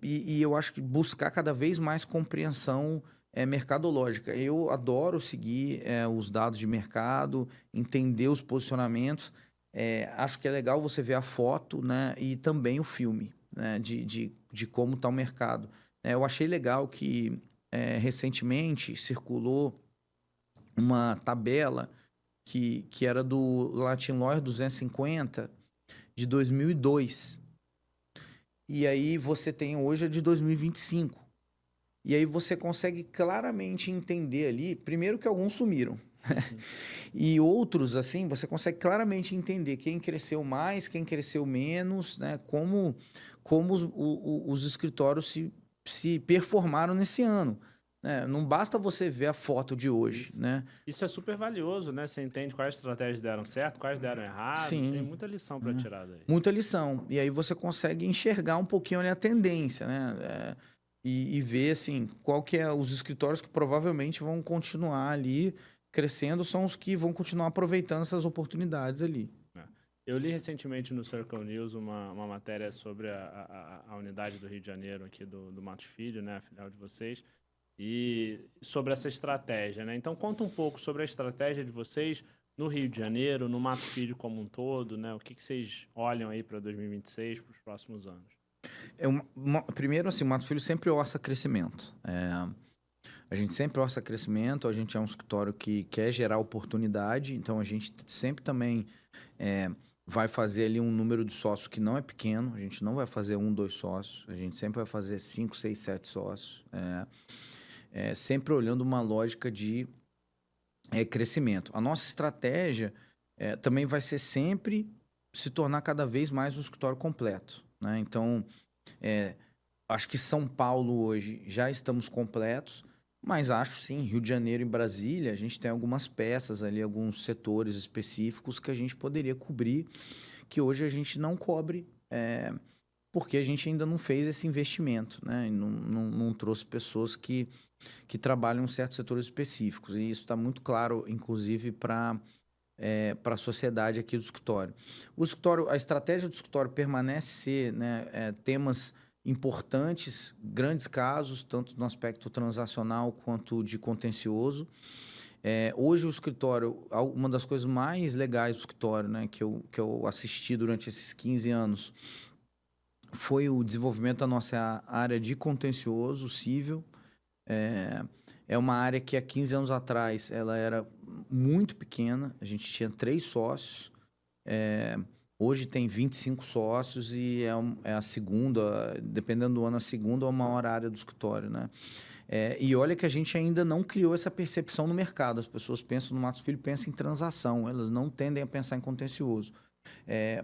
E eu acho que buscar cada vez mais compreensão mercadológica. Eu adoro seguir os dados de mercado, entender os posicionamentos. Acho que é legal você ver a foto, né, e também o filme, né, de como está o mercado. Eu achei legal que recentemente circulou uma tabela que era do Latin Lawyer 250 de 2002. E aí você tem hoje a de 2025. E aí você consegue claramente entender ali, primeiro que alguns sumiram, Uhum. E outros, assim, você consegue claramente entender quem cresceu mais, quem cresceu menos, né? Como os escritórios se performaram nesse ano, né? Não basta você ver a foto de hoje, Isso. né? Isso é super valioso, né? Você entende quais estratégias deram certo, quais deram errado. Tem Sim, muita lição para né? tirar daí. Muita lição. E aí você consegue enxergar um pouquinho ali a tendência, né? E ver, assim, qual que é os escritórios que provavelmente vão continuar ali crescendo, são os que vão continuar aproveitando essas oportunidades ali. É. Eu li recentemente no Circle News uma matéria sobre a unidade do Rio de Janeiro aqui do Matos Filho, né? A filial de vocês. E sobre essa estratégia, né? Então conta um pouco sobre a estratégia de vocês no Rio de Janeiro, no Mato Filho como um todo, né? O que vocês olham aí para 2026, para os próximos anos? Primeiro, assim, o Matos Filho sempre orça crescimento. A gente sempre orça crescimento, a gente é um escritório que quer gerar oportunidade, então a gente sempre também vai fazer ali um número de sócios que não é pequeno, a gente não vai fazer 1, 2 sócios, a gente sempre vai fazer 5, 6, 7 sócios. Sempre olhando uma lógica de crescimento. A nossa estratégia também vai ser sempre se tornar cada vez mais um escritório completo, né? Então, acho que São Paulo hoje já estamos completos, mas acho sim, Rio de Janeiro e Brasília, a gente tem algumas peças ali, alguns setores específicos que a gente poderia cobrir, que hoje a gente não cobre, porque a gente ainda não fez esse investimento, né? E não trouxe pessoas que trabalham em certos setores específicos. E isso está muito claro, inclusive, para a sociedade aqui do escritório. O escritório, a estratégia do escritório permanece ser, né, temas importantes, grandes casos, tanto no aspecto transacional quanto de contencioso. Hoje o escritório, uma das coisas mais legais do escritório, né, que eu assisti durante esses 15 anos, foi o desenvolvimento da nossa área de contencioso civil. É uma área que há 15 anos atrás ela era muito pequena, a gente tinha 3 sócios, hoje tem 25 sócios e é a segunda, dependendo do ano, a segunda ou a maior área do escritório, né? E olha que a gente ainda não criou essa percepção no mercado, as pessoas pensam no Matos Filho, pensam em transação, elas não tendem a pensar em contencioso.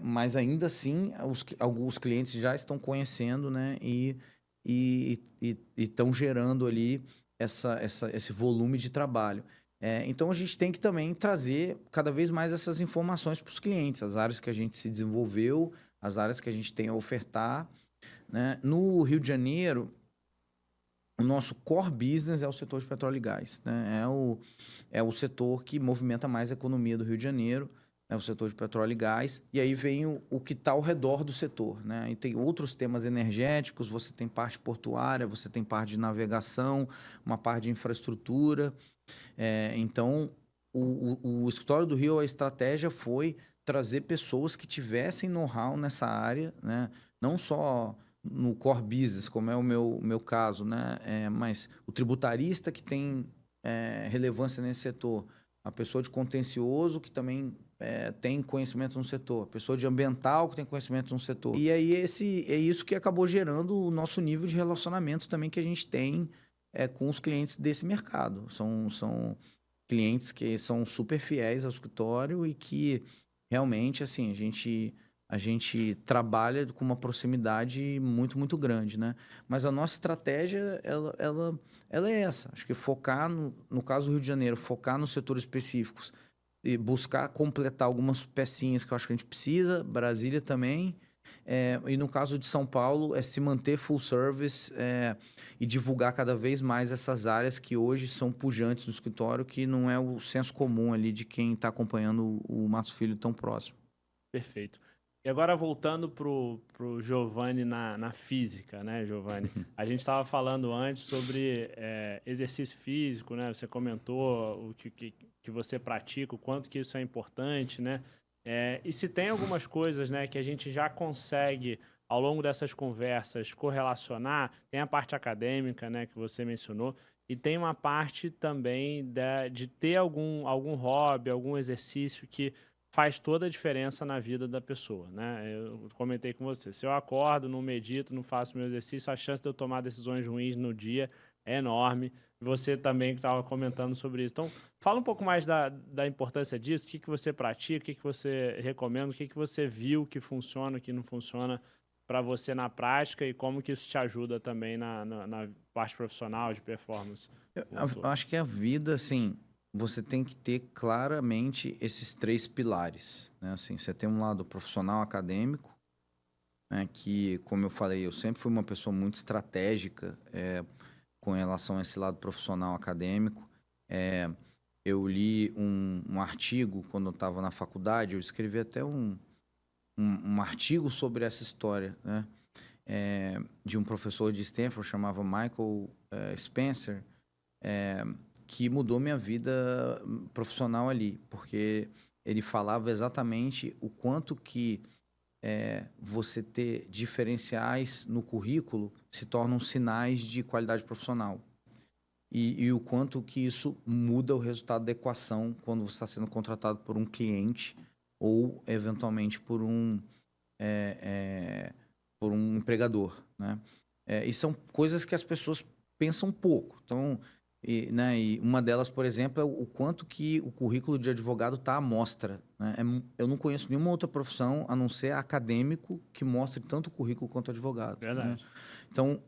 Mas ainda assim, alguns clientes já estão conhecendo, né? E estão gerando ali esse volume de trabalho. Então, a gente tem que também trazer cada vez mais essas informações para os clientes, as áreas que a gente se desenvolveu, as áreas que a gente tem a ofertar, né? No Rio de Janeiro, o nosso core business é o setor de petróleo e gás, né? É o setor que movimenta mais a economia do Rio de Janeiro, é o setor de petróleo e gás, e aí vem o que está ao redor do setor, né? E tem outros temas energéticos, você tem parte portuária, você tem parte de navegação, uma parte de infraestrutura. Então, o escritório do Rio, a estratégia foi trazer pessoas que tivessem know-how nessa área, né? Não só no core business, como é o meu caso, né? Mas o tributarista que tem relevância nesse setor, a pessoa de contencioso que também tem conhecimento no setor, a pessoa de ambiental que tem conhecimento no setor. E aí é isso que acabou gerando o nosso nível de relacionamento também que a gente tem com os clientes desse mercado. São clientes que são super fiéis ao escritório e que realmente assim a gente trabalha com uma proximidade muito, muito grande, né? Mas a nossa estratégia, ela é essa. Acho que focar, no caso do Rio de Janeiro, focar nos setores específicos e buscar completar algumas pecinhas que eu acho que a gente precisa, Brasília também. E no caso de São Paulo, é se manter full service e divulgar cada vez mais essas áreas que hoje são pujantes no escritório, que não é o senso comum ali de quem está acompanhando o Matos Filho tão próximo. Perfeito. E agora voltando pro Giovanni na física, né, Giovanni? A gente estava falando antes sobre exercício físico, né? Você comentou o que você pratica, o quanto que isso é importante, né? E se tem algumas coisas, né, que a gente já consegue, ao longo dessas conversas, correlacionar, tem a parte acadêmica, né, que você mencionou, e tem uma parte também de ter algum hobby, algum exercício que faz toda a diferença na vida da pessoa, né? Eu comentei com você, se eu acordo, não medito, não faço meu exercício, a chance de eu tomar decisões ruins no dia é enorme. Você também que estava comentando sobre isso. Então, fala um pouco mais da importância disso, o que você pratica, o que você recomenda, o que você viu que funciona, o que não funciona para você na prática e como que isso te ajuda também na parte profissional de performance. Eu acho que a vida, assim, você tem que ter claramente esses três pilares, né? Assim, você tem um lado profissional acadêmico, né? Que, como eu falei, eu sempre fui uma pessoa muito estratégica com relação a esse lado profissional acadêmico. Eu li um artigo quando eu estava na faculdade, eu escrevi até um artigo sobre essa história, né? De um professor de Stanford, chamava Michael Spencer, que mudou minha vida profissional ali, porque ele falava exatamente o quanto que você ter diferenciais no currículo se tornam sinais de qualidade profissional. E o quanto que isso muda o resultado da equação quando você está sendo contratado por um cliente ou, eventualmente, por um empregador, né? E são coisas que as pessoas pensam pouco. Então, e uma delas, por exemplo, é o quanto que o currículo de advogado está à mostra, né? Eu não conheço nenhuma outra profissão, a não ser acadêmico, que mostre tanto o currículo quanto advogado. Verdade. Né? Então,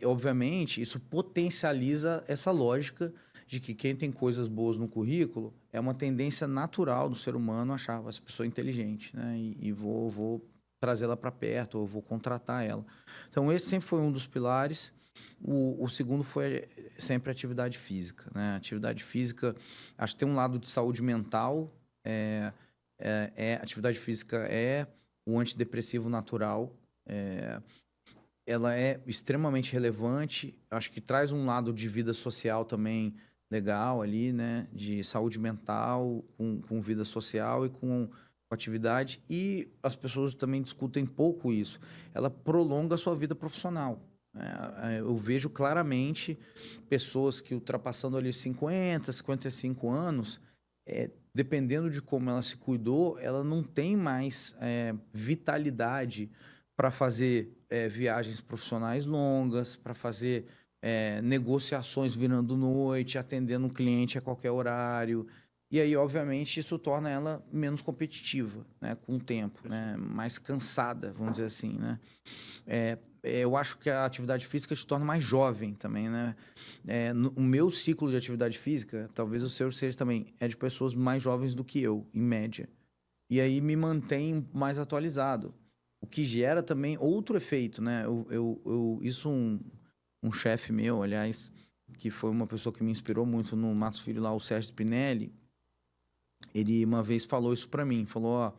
obviamente, isso potencializa essa lógica de que quem tem coisas boas no currículo é uma tendência natural do ser humano achar essa pessoa inteligente, né? E vou trazê-la para perto, ou vou contratar ela. Então, esse sempre foi um dos pilares. O segundo foi sempre atividade física, né? Atividade física, acho que tem um lado de saúde mental. Atividade física é o antidepressivo natural. Ela é extremamente relevante. Acho que traz um lado de vida social também legal ali, né? De saúde mental com vida social e com atividade. E as pessoas também discutem pouco isso. Ela prolonga a sua vida profissional. Eu vejo claramente pessoas que ultrapassando ali 50, 55 anos, dependendo de como ela se cuidou, ela não tem mais vitalidade para fazer viagens profissionais longas, para fazer negociações virando noite, atendendo um cliente a qualquer horário. E aí, obviamente, isso torna ela menos competitiva, né, com o tempo, né, mais cansada, vamos dizer assim, né? Eu acho que a atividade física te torna mais jovem também, né? O meu ciclo de atividade física, talvez o seu seja também, é de pessoas mais jovens do que eu, em média. E aí me mantém mais atualizado. O que gera também outro efeito, né? Um chefe meu, aliás, que foi uma pessoa que me inspirou muito no Matos Filho lá, o Sérgio Spinelli, ele uma vez falou isso para mim, falou, ó,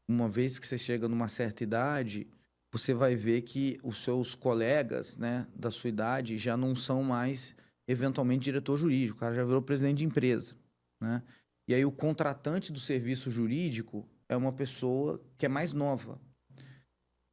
uma vez que você chega numa certa idade, você vai ver que os seus colegas, né, da sua idade já não são mais, eventualmente, diretor jurídico, o cara já virou presidente de empresa, né? E aí o contratante do serviço jurídico é uma pessoa que é mais nova.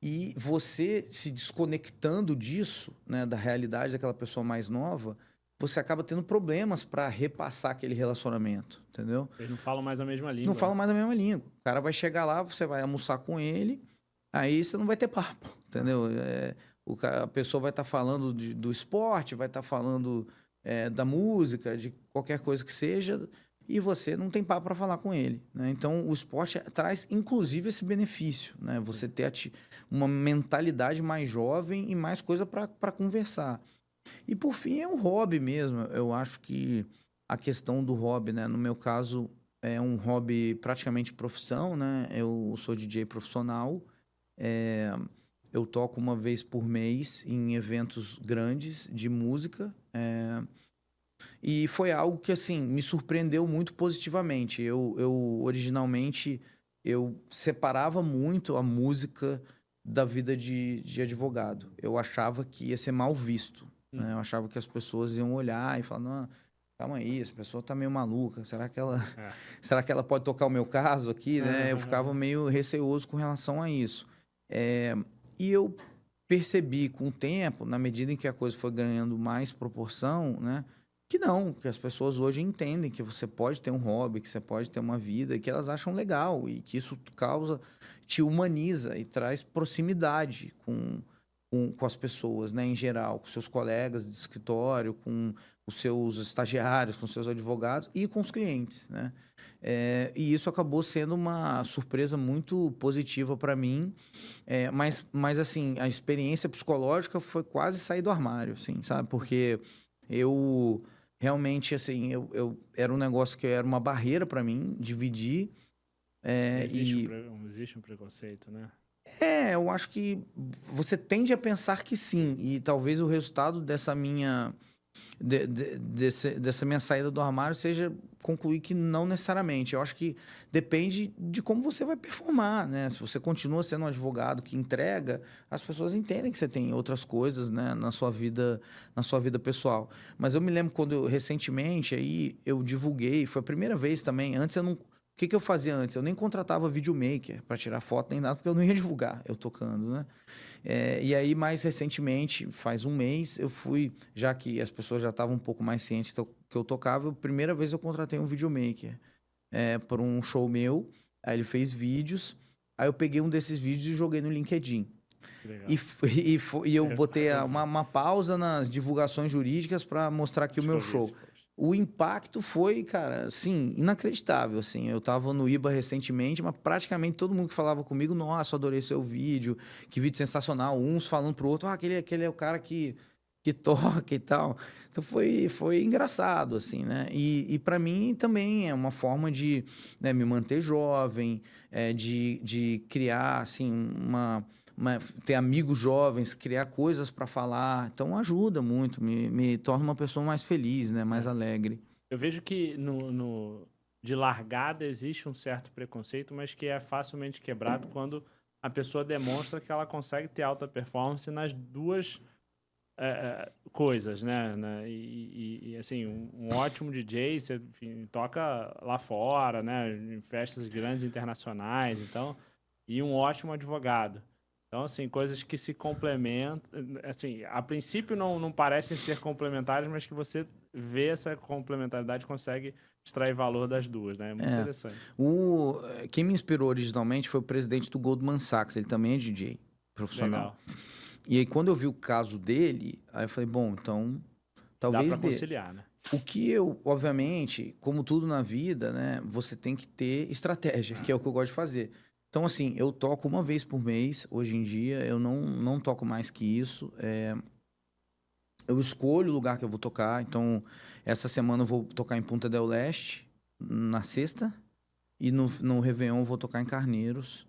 E você se desconectando disso, né, da realidade daquela pessoa mais nova, você acaba tendo problemas para repassar aquele relacionamento, entendeu? Eles não falam mais a mesma língua. Não falam mais a mesma língua. O cara vai chegar lá, você vai almoçar com ele, aí você não vai ter papo, entendeu? A pessoa vai estar falando do esporte, vai estar falando da música, de qualquer coisa que seja, e você não tem papo para falar com ele, né? Então, o esporte traz, inclusive, esse benefício, né? Você ter uma mentalidade mais jovem e mais coisa para conversar. E, por fim, é um hobby mesmo. Eu acho que a questão do hobby, né? No meu caso, é um hobby praticamente profissão, né? Eu sou DJ profissional. Eu toco uma vez por mês em eventos grandes de música. E foi algo que, assim, me surpreendeu muito positivamente. Originalmente, eu separava muito a música da vida de advogado. Eu achava que ia ser mal visto, né? Eu achava que as pessoas iam olhar e falar, não, calma aí, essa pessoa tá meio maluca. Será que ela pode tocar o meu caso aqui, né? Eu ficava meio receoso com relação a isso. E eu percebi com o tempo, na medida em que a coisa foi ganhando mais proporção, né, que não, que as pessoas hoje entendem que você pode ter um hobby, que você pode ter uma vida, e que elas acham legal, e que isso te humaniza e traz proximidade com as pessoas, né, em geral, com seus colegas de escritório, com os seus estagiários, com os seus advogados e com os clientes, né? E isso acabou sendo uma surpresa muito positiva para mim, mas assim, a experiência psicológica foi quase sair do armário, assim, sabe? Porque eu realmente, assim, eu era um negócio que era uma barreira para mim, dividir. Existe um preconceito, né? Eu acho que você tende a pensar que sim, e talvez o resultado dessa minha dessa minha saída do armário seja concluir que não necessariamente. Eu acho que depende de como você vai performar, né? Se você continua sendo um advogado que entrega, as pessoas entendem que você tem outras coisas, né, na sua vida pessoal. Mas eu me lembro quando recentemente aí eu divulguei, foi a primeira vez também, antes eu não. O que eu fazia antes? Eu nem contratava videomaker para tirar foto nem nada, porque eu não ia divulgar eu tocando, né? E aí, mais recentemente, faz um mês, eu fui, já que as pessoas já estavam um pouco mais cientes que eu tocava, a primeira vez eu contratei um videomaker para um show meu, aí ele fez vídeos, aí eu peguei um desses vídeos e joguei no LinkedIn. E eu botei uma pausa nas divulgações jurídicas para mostrar aqui o meu show. O impacto foi, cara, assim, inacreditável, assim. Eu tava no IBA recentemente, mas praticamente todo mundo que falava comigo, nossa, adorei seu vídeo, que vídeo sensacional. Uns falando pro outro, aquele é o cara que toca e tal. Então foi engraçado, assim, né? E para mim também é uma forma de, né, me manter jovem, de criar, assim, ter amigos jovens, criar coisas para falar. Então ajuda muito, me torna uma pessoa mais feliz, né? Mais alegre. Eu vejo que de largada existe um certo preconceito, mas que é facilmente quebrado quando a pessoa demonstra que ela consegue ter alta performance nas duas coisas, né? E assim, um ótimo DJ, você, enfim, toca lá fora, né? Em festas grandes internacionais, então, e um ótimo advogado. Então, assim, coisas que se complementam, assim, a princípio não parecem ser complementares, mas que você vê essa complementaridade, consegue extrair valor das duas, né? É muito interessante. Quem me inspirou originalmente foi o presidente do Goldman Sachs, ele também é DJ profissional. Legal. E aí, quando eu vi o caso dele, aí eu falei, bom, então, talvez... Dá pra conciliar, né? O que eu, obviamente, como tudo na vida, né, você tem que ter estratégia, que é o que eu gosto de fazer. Então, assim, eu toco uma vez por mês, hoje em dia, eu não toco mais que isso. Eu escolho o lugar que eu vou tocar. Então, essa semana eu vou tocar em Punta del Este, na sexta, e no Réveillon eu vou tocar em Carneiros.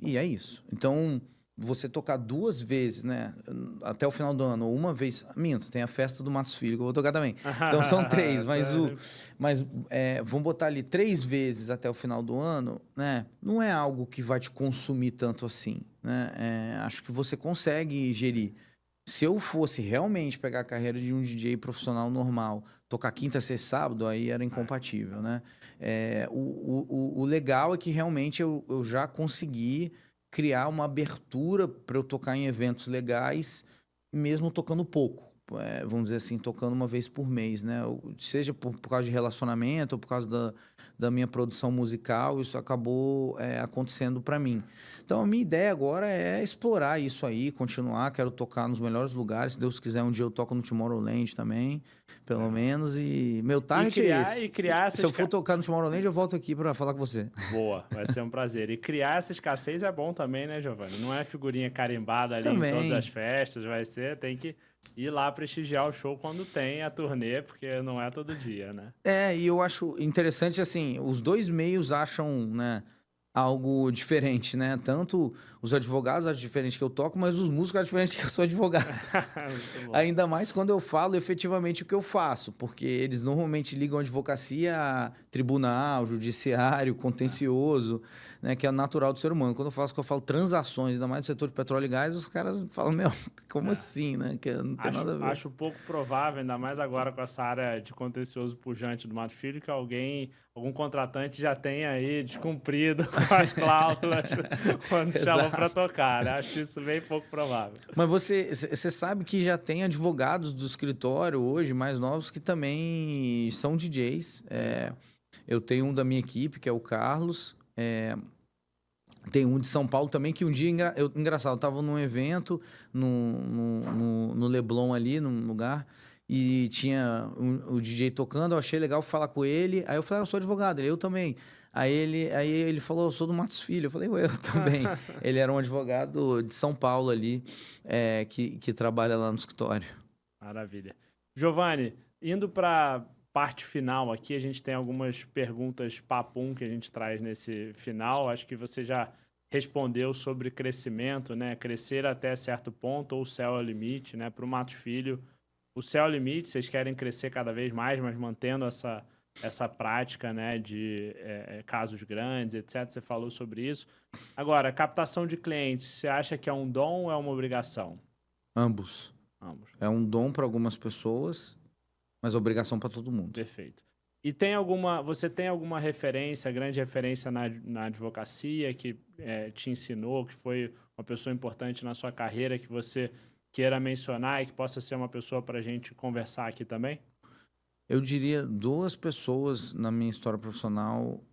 E é isso. Então, você tocar 2 vezes, né, até o final do ano, ou uma vez... Minto, tem a festa do Matos Filho, que eu vou tocar também. Então, são 3, mas vamos botar ali 3 vezes até o final do ano, né? Não é algo que vai te consumir tanto assim, né? Acho que você consegue gerir. Se eu fosse realmente pegar a carreira de um DJ profissional normal, tocar quinta, sexta, sábado, aí era incompatível, né? O legal é que realmente eu já consegui criar uma abertura para eu tocar em eventos legais, mesmo tocando pouco. Vamos dizer assim, tocando uma vez por mês, né? Seja por causa de relacionamento ou por causa da minha produção musical, isso acabou acontecendo para mim. Então, a minha ideia agora é explorar isso aí, continuar, quero tocar nos melhores lugares, se Deus quiser, um dia eu toco no Tomorrowland também, pelo menos, e meu target é esse. Se eu for tocar no Tomorrowland, eu volto aqui para falar com você. Boa, vai ser um prazer. E criar essa escassez é bom também, né, Giovanni? Não é figurinha carimbada ali também. Em todas as festas, tem que ir lá prestigiar o show quando tem a turnê, porque não é todo dia, né? E eu acho interessante, assim, os dois meios acham, né, algo diferente, né? Tanto os advogados acham diferente que eu toco, mas os músicos acham diferente que eu sou advogado. Ainda mais quando eu falo efetivamente o que eu faço, porque eles normalmente ligam a advocacia a tribunal, judiciário, contencioso, né, que é natural do ser humano. Quando eu falo transações, ainda mais no setor de petróleo e gás, os caras falam, como assim, né? Que não tem nada a ver. Acho pouco provável, ainda mais agora com essa área de contencioso pujante do Mato Filho, que algum contratante já tenha aí descumprido com as cláusulas quando chamam para tocar, né? Acho isso bem pouco provável. Mas você sabe que já tem advogados do escritório hoje, mais novos, que também são DJs. Eu tenho um da minha equipe, que é o Carlos. Tem um de São Paulo também, que um dia, engraçado, eu estava num evento no Leblon ali, num lugar, e tinha o DJ tocando, eu achei legal falar com ele, aí eu falei, eu sou advogado, eu também. Aí ele falou, eu sou do Matos Filho, eu falei, eu também. Ele era um advogado de São Paulo ali, que trabalha lá no escritório. Maravilha. Giovanni, indo para parte final aqui, a gente tem algumas perguntas papum que a gente traz nesse final. Acho que você já respondeu sobre crescimento, né? Crescer até certo ponto ou o céu é o limite, né? Para o Matos Filho, o céu é o limite, vocês querem crescer cada vez mais, mas mantendo essa prática, né, de casos grandes, etc. Você falou sobre isso. Agora, captação de clientes, você acha que é um dom ou é uma obrigação? Ambos. É um dom para algumas pessoas, mas obrigação para todo mundo. Perfeito. E você tem alguma referência, grande referência na advocacia que te ensinou, que foi uma pessoa importante na sua carreira, que você queira mencionar e que possa ser uma pessoa para a gente conversar aqui também? Eu diria 2 pessoas na minha história profissional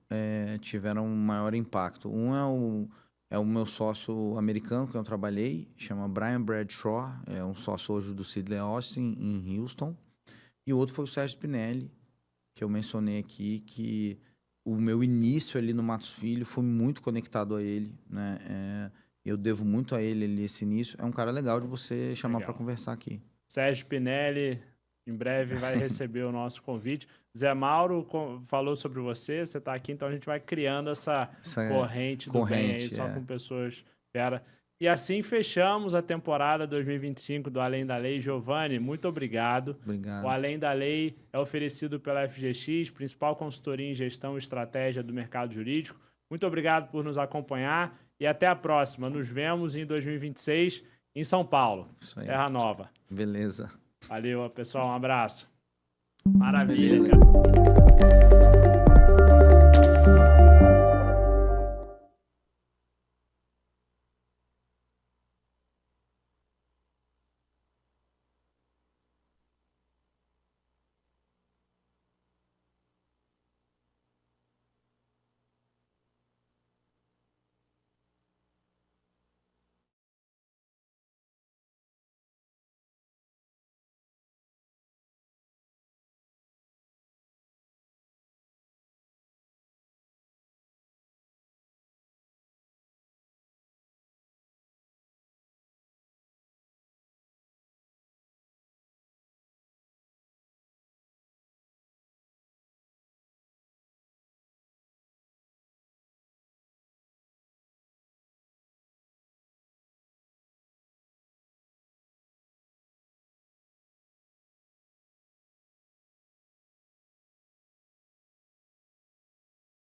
tiveram um maior impacto. Um é o meu sócio americano que eu trabalhei, chama Brian Bradshaw, é um sócio hoje do Sidley Austin em Houston. E o outro foi o Sérgio Spinelli, que eu mencionei aqui, que o meu início ali no Matos Filho foi muito conectado a ele, né? Eu devo muito a ele ali esse início. É um cara legal de você chamar para conversar aqui. Sérgio Spinelli, em breve vai receber o nosso convite. Zé Mauro falou sobre você está aqui, então a gente vai criando essa corrente do bem aí, só com pessoas fera. E assim fechamos a temporada 2025 do Além da Lei. Giovanni, muito obrigado. Obrigado. O Além da Lei é oferecido pela FGX, principal consultoria em gestão e estratégia do mercado jurídico. Muito obrigado por nos acompanhar e até a próxima. Nos vemos em 2026 em São Paulo, Terra Nova. Beleza. Valeu, pessoal. Um abraço. Maravilha, beleza, cara.